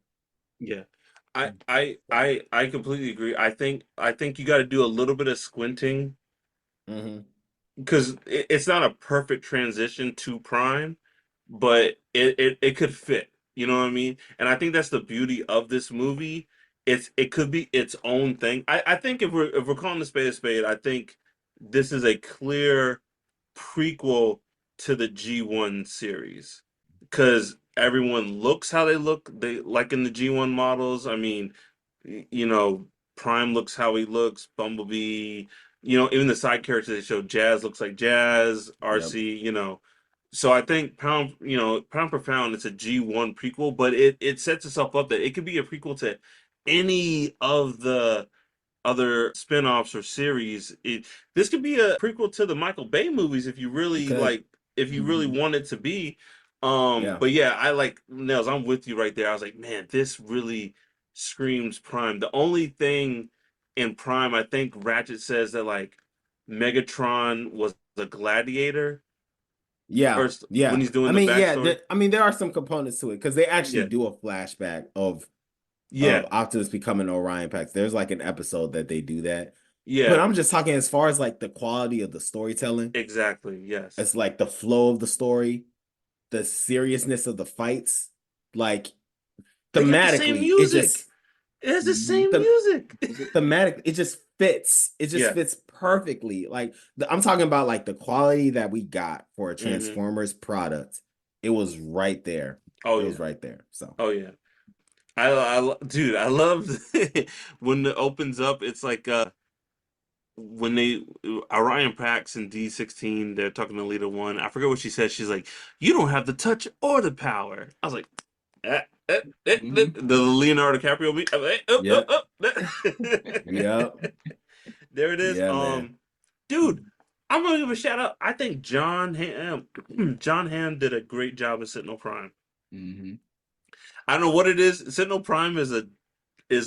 Yeah. I completely agree. I think you got to do a little bit of squinting because it's not a perfect transition to Prime, but it could fit. You know what I mean? And I think that's the beauty of this movie. It could be its own thing. I think if we're calling a spade, I think this is a clear prequel to the G1 series because everyone looks how they look. They like in the G1 models. I mean, you know, Prime looks how he looks. Bumblebee, you know, even the side characters they show, Jazz looks like Jazz. RC, you know. So I think Pound for Pound, it's a G1 prequel, but it sets itself up that it could be a prequel to any of the other spin-offs or series. This could be a prequel to the Michael Bay movies if you really like, if you really want it to be. But yeah, I like Nels, I'm with you right there. I was like, man, this really screams Prime. The only thing in Prime, I think Ratchet says that like Megatron was a gladiator. Yeah, When he's doing the backstory. there are some components to it because they actually do a flashback of Optimus becoming Orion Pax. There's like an episode that they do that. Yeah. But I'm just talking as far as like the quality of the storytelling. Exactly. Yes. It's like the flow of the story, the seriousness of the fights, like thematically, it has the same music. Thematic, it just fits. It just fits perfectly. Like I'm talking about like the quality that we got for a Transformers product. It was right there. It was right there. So. Oh yeah. Dude, I love when it opens up. It's like when they Orion Pax and D16, they're talking to Leader One. I forget what she said. She's like, "You don't have the touch or the power." I was like, the Leonardo DiCaprio beat. Yep. There it is. Yeah, dude, I'm gonna give a shout out. I think John Hamm did a great job of Sentinel Prime. I don't know what it is. Sentinel Prime is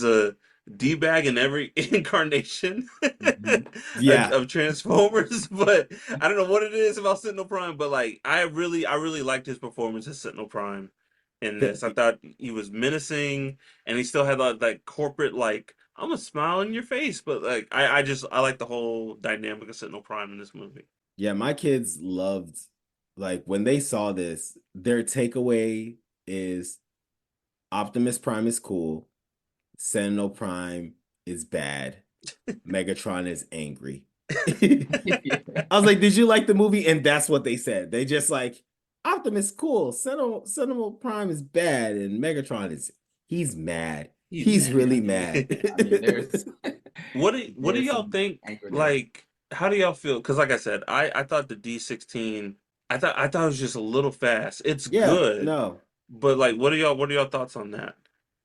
a D-bag in every incarnation of Transformers, but I don't know what it is about Sentinel Prime, but like I really liked his performance as Sentinel Prime in this. I thought he was menacing and he still had that corporate like I'm gonna smile in your face, but like I like the whole dynamic of Sentinel Prime in this movie. Yeah, my kids loved like when they saw this, their takeaway is Optimus Prime is cool. Sentinel Prime is bad. Megatron is angry. I was like, did you like the movie? And that's what they said. They just like, Optimus cool. Sentinel Prime is bad. And Megatron he's mad. He's really mad. I mean, what do y'all think? Like, how do y'all feel? Because like I said, I thought the D16, I thought it was just a little fast. It's good. No. But like, what are y'all thoughts on that?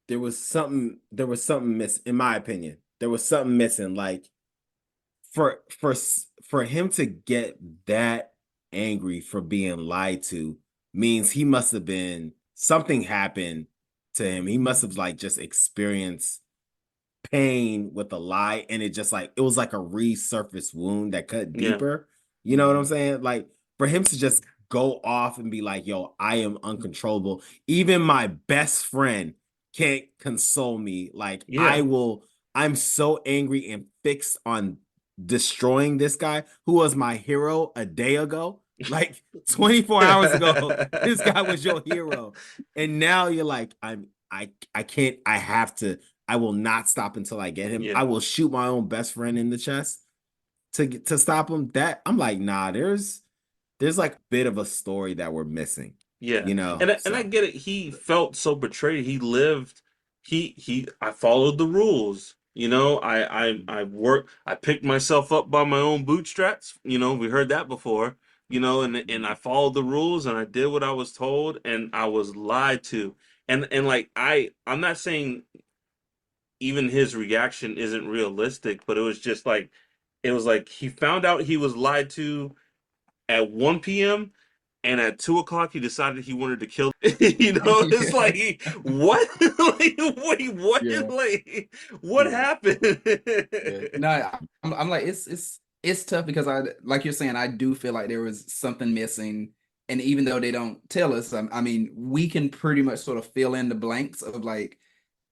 There was something missing, in my opinion. There was something missing. Like for him to get that angry for being lied to means he must have been something happened to him. He must have like just experienced pain with a lie, and it was like a resurfaced wound that cut deeper. You know what I'm saying? Like for him to just go off and be like, yo, I am uncontrollable. Even my best friend can't console me. Like I'm so angry and fixed on destroying this guy who was my hero a day ago. Like 24 hours ago, this guy was your hero. And now you're like, I can't, I have to, I will not stop until I get him. Yeah. I will shoot my own best friend in the chest to stop him. That I'm like, nah, there's like a bit of a story that we're missing. Yeah. You know, and I get it. He felt so betrayed. He lived, I followed the rules. You know, I worked, I picked myself up by my own bootstraps. You know, we heard that before. You know, and I followed the rules and I did what I was told and I was lied to. And like I'm not saying even his reaction isn't realistic, but it was just like it was like he found out he was lied to at 1 p.m. and at 2 o'clock he decided he wanted to kill. You know, it's like what? Like wait, what? Yeah. Like what happened? No, I'm like it's tough because I, like you're saying, I do feel like there was something missing. And even though they don't tell us, I mean, we can pretty much sort of fill in the blanks of like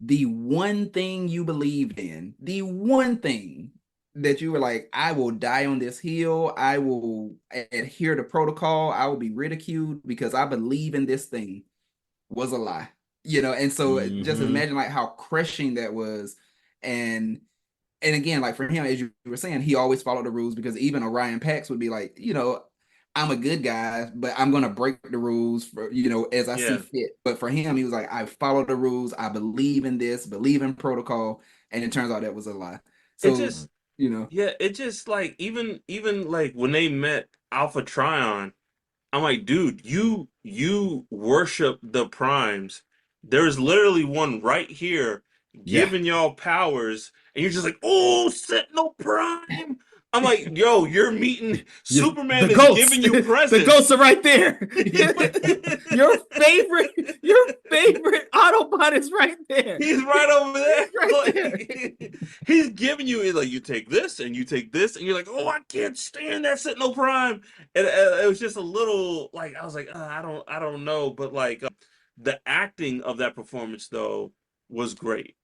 the one thing you believed in, the one thing that you were like, I will die on this hill, I will adhere to protocol, I will be ridiculed because I believe in this thing, was a lie. You know, and so just imagine like how crushing that was. And again, like for him, as you were saying, he always followed the rules because even Orion Pax would be like, you know, I'm a good guy, but I'm gonna break the rules for, you know, as I see fit. But for him, he was like, I follow the rules, I believe in this, believe in protocol, and it turns out that was a lie. So It just, you know, yeah, it just like even like when they met Alpha Trion, I'm like, dude, you worship the primes. There's literally one right here giving y'all powers, and you're just like, oh, Sentinel Prime. I'm like, yo, you're meeting Superman is giving you presents. The ghosts are right there. Your favorite Autobot is right there. He's right over there. Right there. He's giving you like you take this and you take this, and you're like, oh, I can't stand that Sentinel Prime. And it was just a little like I was like, I don't know, but like the acting of that performance though was great.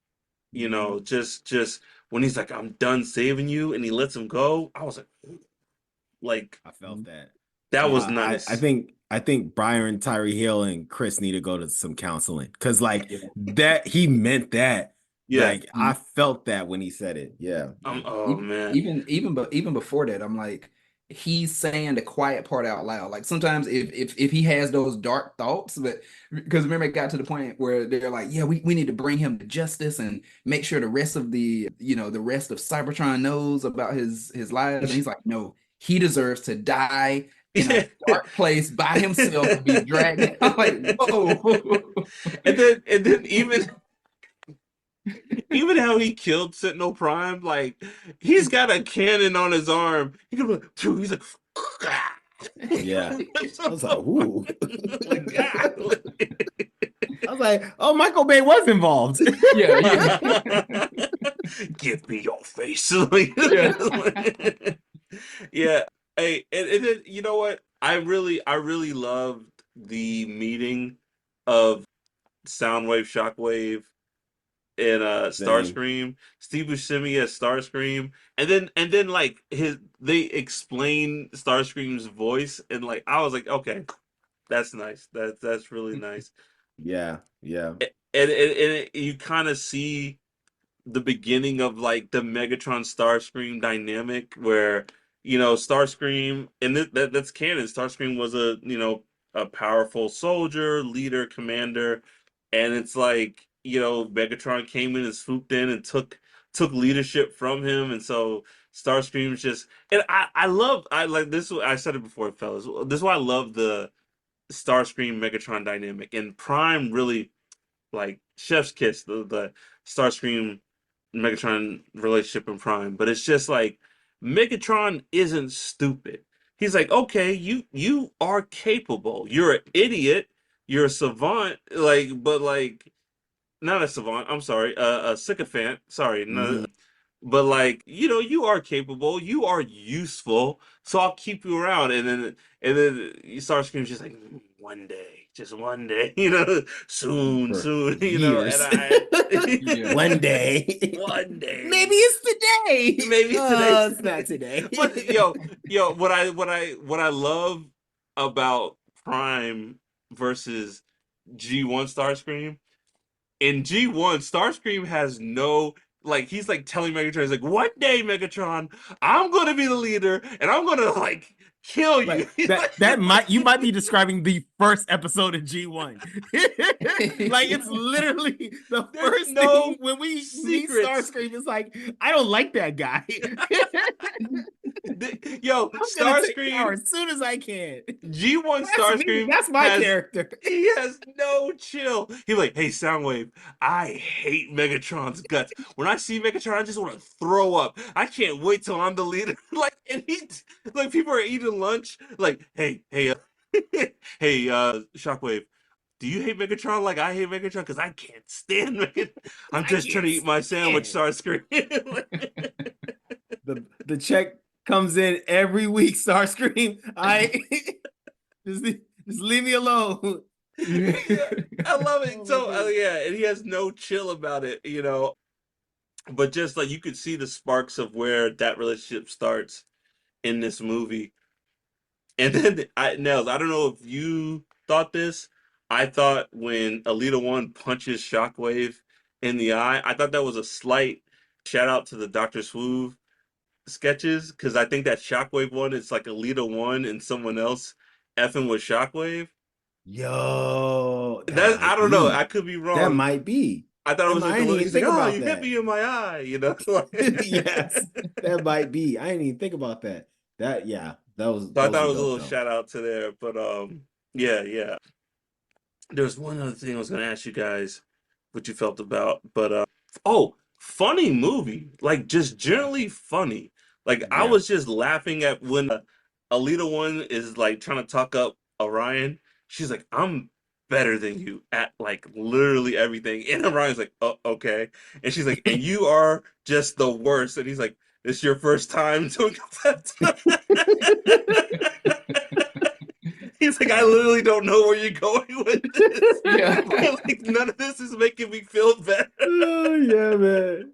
You know, just when he's like, I'm done saving you, and he lets him go, I was like I felt that. That was nice. I think Byron, Tyree Hill, and Chris need to go to some counseling because like that he meant that. Yeah, like I felt that when he said it. Yeah. Man. Even before that, I'm like, he's saying the quiet part out loud. Like sometimes if he has those dark thoughts, but because remember it got to the point where they're like, yeah, we need to bring him to justice and make sure the rest of the rest of Cybertron knows about his lives. And he's like, no, he deserves to die in a dark place by himself and be dragged. I'm like, whoa. And then even how he killed Sentinel Prime, like he's got a cannon on his arm. He's like, yeah. I was like, ooh. I was like, oh, Michael Bay was involved. Yeah. Give me your face. Yeah. Hey, and then you know what? I really loved the meeting of Soundwave, Shockwave, and Starscream, Steve Buscemi as Starscream, and then like they explain Starscream's voice, and like I was like, okay, that's nice. That's really nice. Yeah. And you kind of see the beginning of like the Megatron Starscream dynamic where Starscream, and that's canon. Starscream was a powerful soldier, leader, commander, and it's like Megatron came in and swooped in and took leadership from him, and so Starscream's just, and I like this. I said it before, fellas. This is why I love the Starscream Megatron dynamic, and Prime really like chef's kiss the Starscream Megatron relationship in Prime, but it's just like Megatron isn't stupid. He's like, okay, you are capable. You're an idiot. You're a savant, but not a savant. I'm sorry, a sycophant. Sorry, no, but you are capable. You are useful. So I'll keep you around. And then you start screaming, just like just one day, soon, years. And one day, maybe it's today. Maybe it's today. It's not today. But what I love about Prime versus G1 Starscream. In G1, Starscream has no, like, he's like telling Megatron, he's like, one day, Megatron, I'm gonna be the leader and I'm gonna like kill you. Like you might be describing the first episode of G1. Like it's literally the There's first no thing when we meet secrets. Starscream. It's like, I don't like that guy. Yo, I'm gonna take power Starscream, as soon as I can. G1 That's Starscream, That's my character. He has no chill. He's like, hey, Soundwave, I hate Megatron's guts. When I see Megatron, I just want to throw up. I can't wait till I'm the leader. Like, and like, people are eating lunch. Like, hey, Shockwave, do you hate Megatron like I hate Megatron? Because I can't stand Megatron. I'm just trying to eat my sandwich, Starscream. The check comes in every week, Starscream. Just leave me alone. Yeah, I love it. So yeah, and he has no chill about it, you know. But just like you could see the sparks of where that relationship starts in this movie. And then Nels, I don't know if you thought this. I thought when Alita 1 punches Shockwave in the eye, I thought that was a slight shout out to the Dr. Swoove sketches, because I think that Shockwave one is like Alita 1 and someone else effing with Shockwave. Yo, That I don't know. I could be wrong. That might be. I thought it was like, he's like, oh, you hit me in my eye, you know? Yes, that might be. I didn't even think about that. That was. So I thought it was a little shout out to there, but yeah. There's one other thing I was gonna ask you guys what you felt about, but funny movie, like just generally funny. Like I was just laughing at when Alita 1 is like trying to talk up Orion. She's like, I'm better than you at like literally everything. And Orion's like, oh, okay. And she's like, and you are just the worst. And he's like, it's your first time doing that. He's like, I literally don't know where you're going with this. Yeah. Like, none of this is making me feel better. Oh, yeah, man.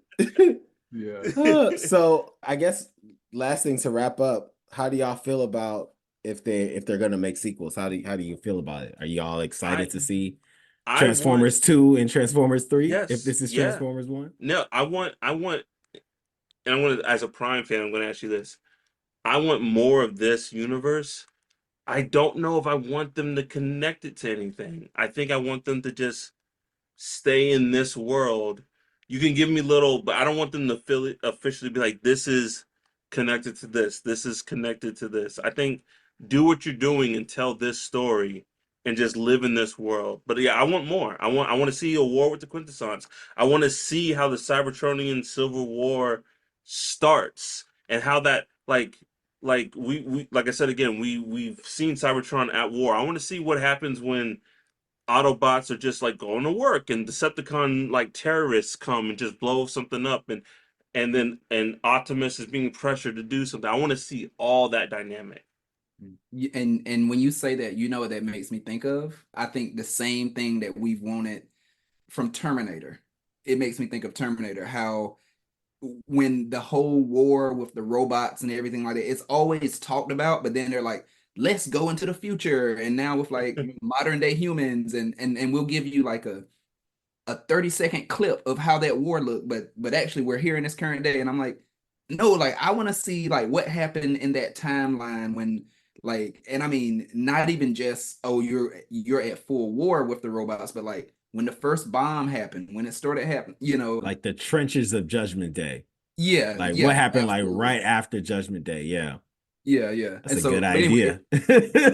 Yeah. So I guess last thing to wrap up, how do y'all feel about if they're gonna make sequels? How do you feel about it? Are y'all excited to see Transformers 2 and Transformers 3? Yes, if this is Transformers 1? No, I want, and I want to, as a Prime fan, I'm going to ask you this. I want more of this universe. I don't know if I want them to connect it to anything. I think I want them to just stay in this world. You can give me little, but I don't want them to officially be like, this is connected to this. This is connected to this. I think do what you're doing and tell this story and just live in this world. But yeah, I want more. I want to see a war with the Quintessons. I want to see how the Cybertronian Civil War starts and how that like we like I said again, we've seen Cybertron at war. I want to see what happens when Autobots are just like going to work and Decepticon like terrorists come and just blow something up, and Optimus is being pressured to do something. I want to see all that dynamic. And when you say that, you know what that makes me think of? I think the same thing that we've wanted from Terminator. It makes me think of Terminator, how when the whole war with the robots and everything like that, it's always talked about, but then they're like, let's go into the future. And now with like modern day humans, and we'll give you like a 30-second clip of how that war looked, but actually we're here in this current day. And I'm like, no, like I want to see like what happened in that timeline when like, and I mean, not even just, oh, you're at full war with the robots, but like when the first bomb happened, when it started happening, you know, like the trenches of Judgment Day. Yeah. Like yeah, what happened absolutely. like right after Judgment Day. Yeah. Yeah. That's a good idea.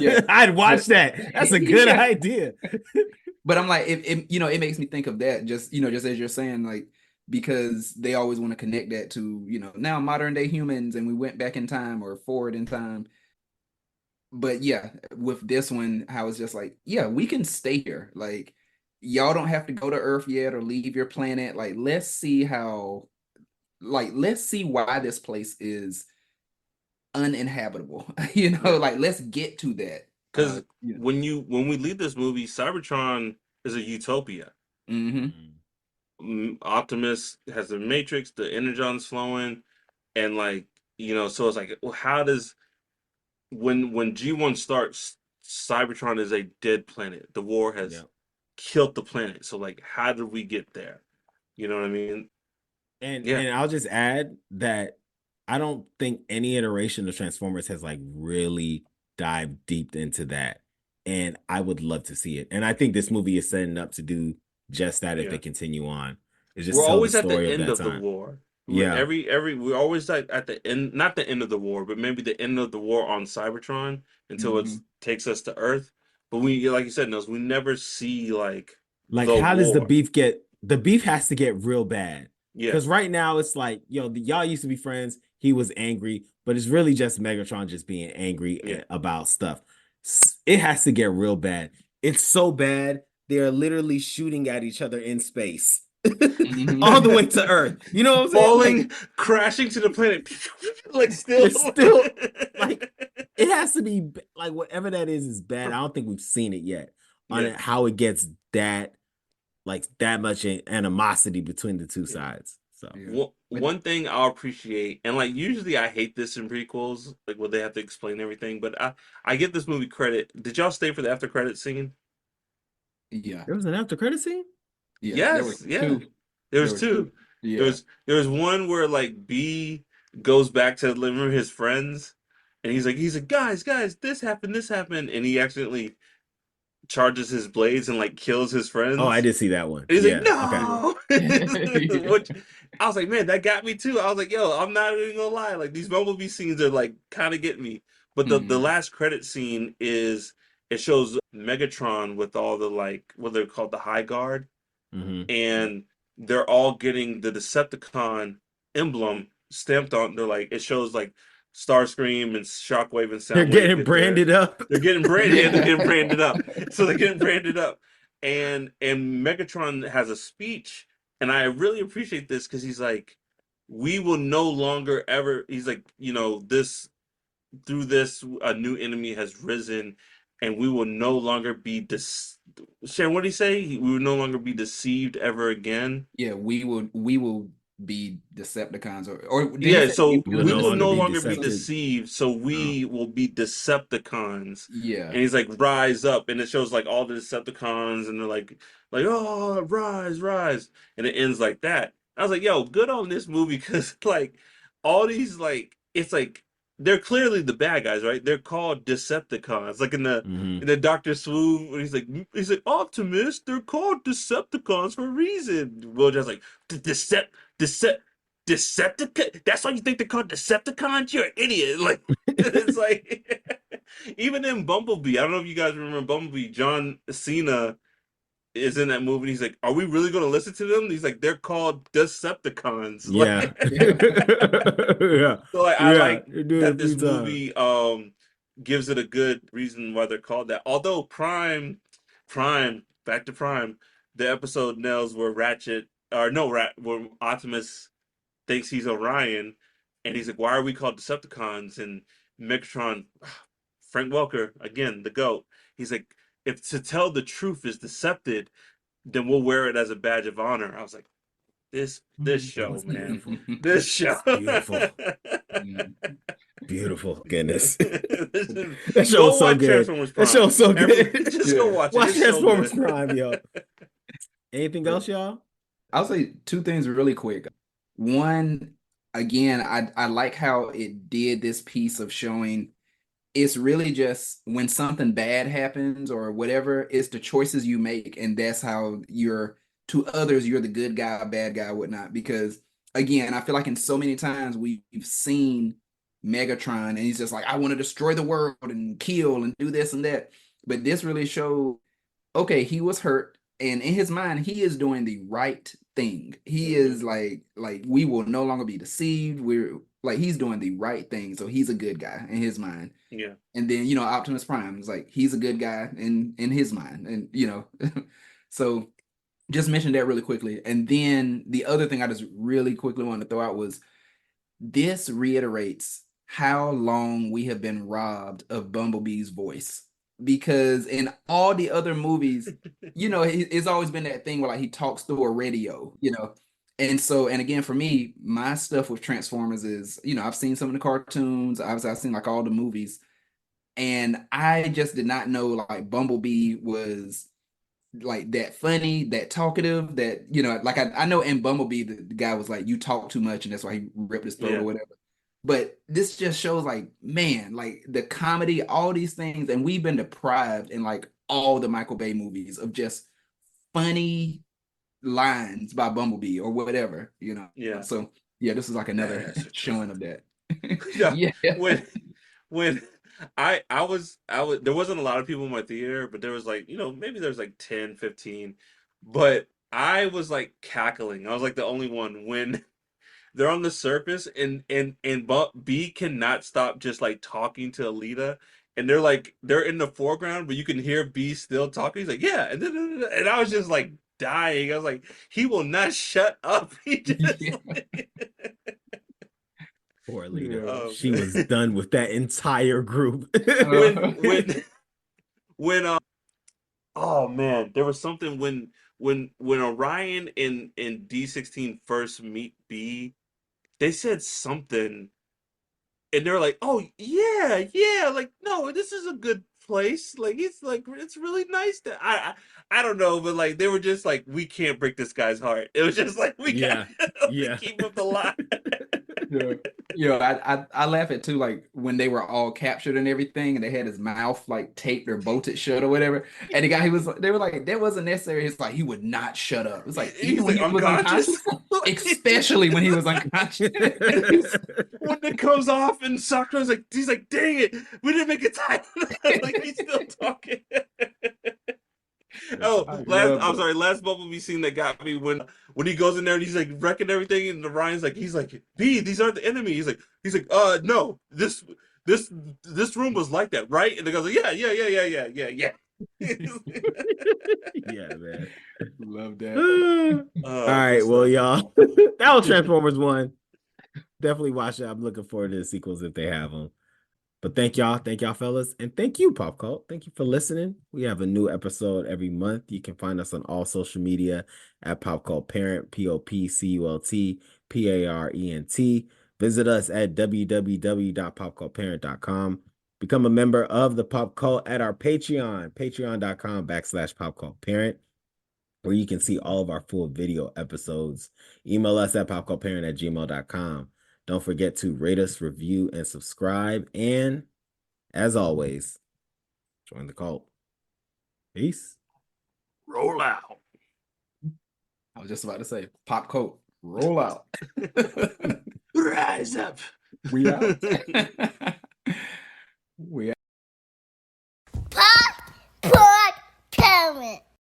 Yeah. I'd watch that. That's a good idea. But I'm like, it makes me think of that, just as you're saying, like, because they always want to connect that to, now modern day humans and we went back in time or forward in time. But yeah, with this one, how it's just like, yeah, we can stay here. Like, y'all don't have to go to Earth yet or leave your planet. Like, let's see why this place is uninhabitable. Like, let's get to that. Because when we leave this movie, Cybertron is a utopia. Mm-hmm. Optimus has the Matrix, the Energon's flowing, and like, so it's like, well, how does when G1 Cybertron is a dead planet. The war has Yeah. killed the planet. So like, how did we get there? You know what I mean? Yeah. And I'll just add that I don't think any iteration of Transformers has like really dived deep into that. And I would love to see it. And I think this movie is setting up to do just that if Yeah. they continue on. It's just We're tell the always at the story of end that of the time. war. Yeah. We're always like at the end, not the end of the war, but maybe the end of the war on Cybertron until it takes us to Earth. But we, like you said, Nels, we never see like the How does the war. beef has to get real bad. Yeah. Because right now it's like, y'all used to be friends. He was angry, but it's really just Megatron just being angry about stuff. It has to get real bad. It's so bad, they're literally shooting at each other in space. All the way to Earth. You know what I'm saying? Falling, crashing to the planet. Like It's still like it has to be like whatever that is bad. I don't think we've seen it yet on Yeah. how it gets that much animosity between the two sides. So one thing I'll appreciate, and like usually I hate this in prequels, like where they have to explain everything, but I give this movie credit. Did y'all stay for the after credit scene? Yeah. There was an after credit scene? Yeah. Yes, there was two. Yeah. There was one where like B goes back to remember his friends, and he's like, guys, this happened, and he accidentally charges his blades and like kills his friends. Oh, I did see that one. And he's like, no. okay. Which, I was like, man, that got me too. I was like, yo, I'm not even gonna lie. Like these Bumblebee scenes are like kind of getting me. But the last credit scene is it shows Megatron with all the like what they're called the High Guard, and they're all getting the Decepticon emblem stamped on. They're like it shows like Starscream and Shockwave and Soundwave. They're getting branded up. They're getting branded. Yeah, they're getting branded up. So they're getting branded up. And Megatron has a speech, and I really appreciate this because he's like, we will no longer ever. He's like, through this, a new enemy has risen, and we will no longer be Sharon, what did he say? We will no longer be deceived ever again. Yeah, we will be Decepticons, or so we will no be longer be deceived, so we will be Decepticons. Yeah. And he's like, rise up, and it shows like all the Decepticons, and they're like, oh, rise, and it ends like that. I was like, yo, good on this movie, because like all these like it's like they're clearly the bad guys, right? They're called Decepticons, like in the Dr. Swoon, he's like Optimus, they're called Decepticons for a reason. Will just like Decepticon? That's why you think they're called Decepticons? You're an idiot. Like it's like even in Bumblebee, I don't know if you guys remember Bumblebee, John Cena is in that movie. And he's like, "Are we really going to listen to them?" He's like, "They're called Decepticons." Yeah. Yeah. So like, I like that this movie gives it a good reason why they're called that. Although Prime, back to Prime, the episode Nels where where Optimus thinks he's Orion, and he's like, "Why are we called Decepticons?" And Megatron, Frank Welker, again, the GOAT, he's like, if to tell the truth is decepted, then we'll wear it as a badge of honor. I was like, this show, man. This show. Beautiful. Beautiful. Goodness. That show's so good. That show's so good. Just go watch it. Watch Transformers Prime, yo. Anything else, y'all? I'll say two things really quick. One, again, I like how it did this piece of showing it's really just when something bad happens or whatever, it's the choices you make, and that's how to others you're the good guy, bad guy, whatnot. Because again, I feel like in so many times we've seen Megatron and he's just like, I want to destroy the world and kill and do this and that. But this really showed, okay, he was hurt, and in his mind, he is doing the right thing. He is like we will no longer be deceived. We're like he's doing the right thing, so he's a good guy in his mind. Yeah. And then Optimus Prime is like he's a good guy in his mind, and so just mention that really quickly. And then the other thing I just really quickly wanted to throw out was this reiterates how long we have been robbed of Bumblebee's voice. Because in all the other movies, it's always been that thing where like he talks through a radio, and again, for me, my stuff with Transformers is, I've seen some of the cartoons, I've seen like all the movies, And I just did not know like Bumblebee was like that funny, that talkative, that like I know in Bumblebee the guy was like, you talk too much, and that's why he ripped his throat or whatever. But this just shows like, man, like the comedy, all these things, and we've been deprived in like all the Michael Bay movies of just funny lines by Bumblebee or whatever, Yeah. So yeah, this is like another showing of that. Yeah. When I was there wasn't a lot of people in my theater, but there was like, maybe there's like 10, 15, but I was like cackling. I was like the only one when they're on the surface and B cannot stop just like talking to Alita, and they're in the foreground, but you can hear B still talking. He's like, yeah, and I was just like dying. I was like, he will not shut up. He just Poor Alita. Yeah. She was done with that entire group. when oh man, there was something when Orion and D16 first meet B, they said something, and they're like, "Oh yeah, like no, this is a good place. Like it's really nice to I don't know, but like they were just like, we can't break this guy's heart. It was just like we gotta keep up the line." I laugh at too, like when they were all captured and everything, and they had his mouth like taped or bolted shut or whatever. And the guy, they were like, that wasn't necessary. It's like he would not shut up. It's like even when he was unconscious, especially when he was unconscious. When it comes off and Sakura's like, he's like, dang it, we didn't make it time. Like he's still talking. Last Bumblebee scene that got me when he goes in there and he's like wrecking everything, and Ryan's like, he's like, B, these aren't the enemy. He's like, no, this room was like that, right? And the guy's like, yeah. Yeah, man. Love that. All right, well, y'all, that was Transformers 1. Definitely watch it. I'm looking forward to the sequels if they have them. But thank y'all, fellas, and thank you, Pop Cult. Thank you for listening. We have a new episode every month. You can find us on all social media at Pop Cult Parent, POPCULT PARENT. Visit us at www.popcultparent.com. Become a member of the Pop Cult at our Patreon, patreon.com/popcultparent, where you can see all of our full video episodes. Email us at popcultparent@gmail.com. Don't forget to rate us, review, and subscribe. And as always, join the cult. Peace. Roll out. I was just about to say, Pop Cult, roll out. Rise up. We out. We out. Pop Parent.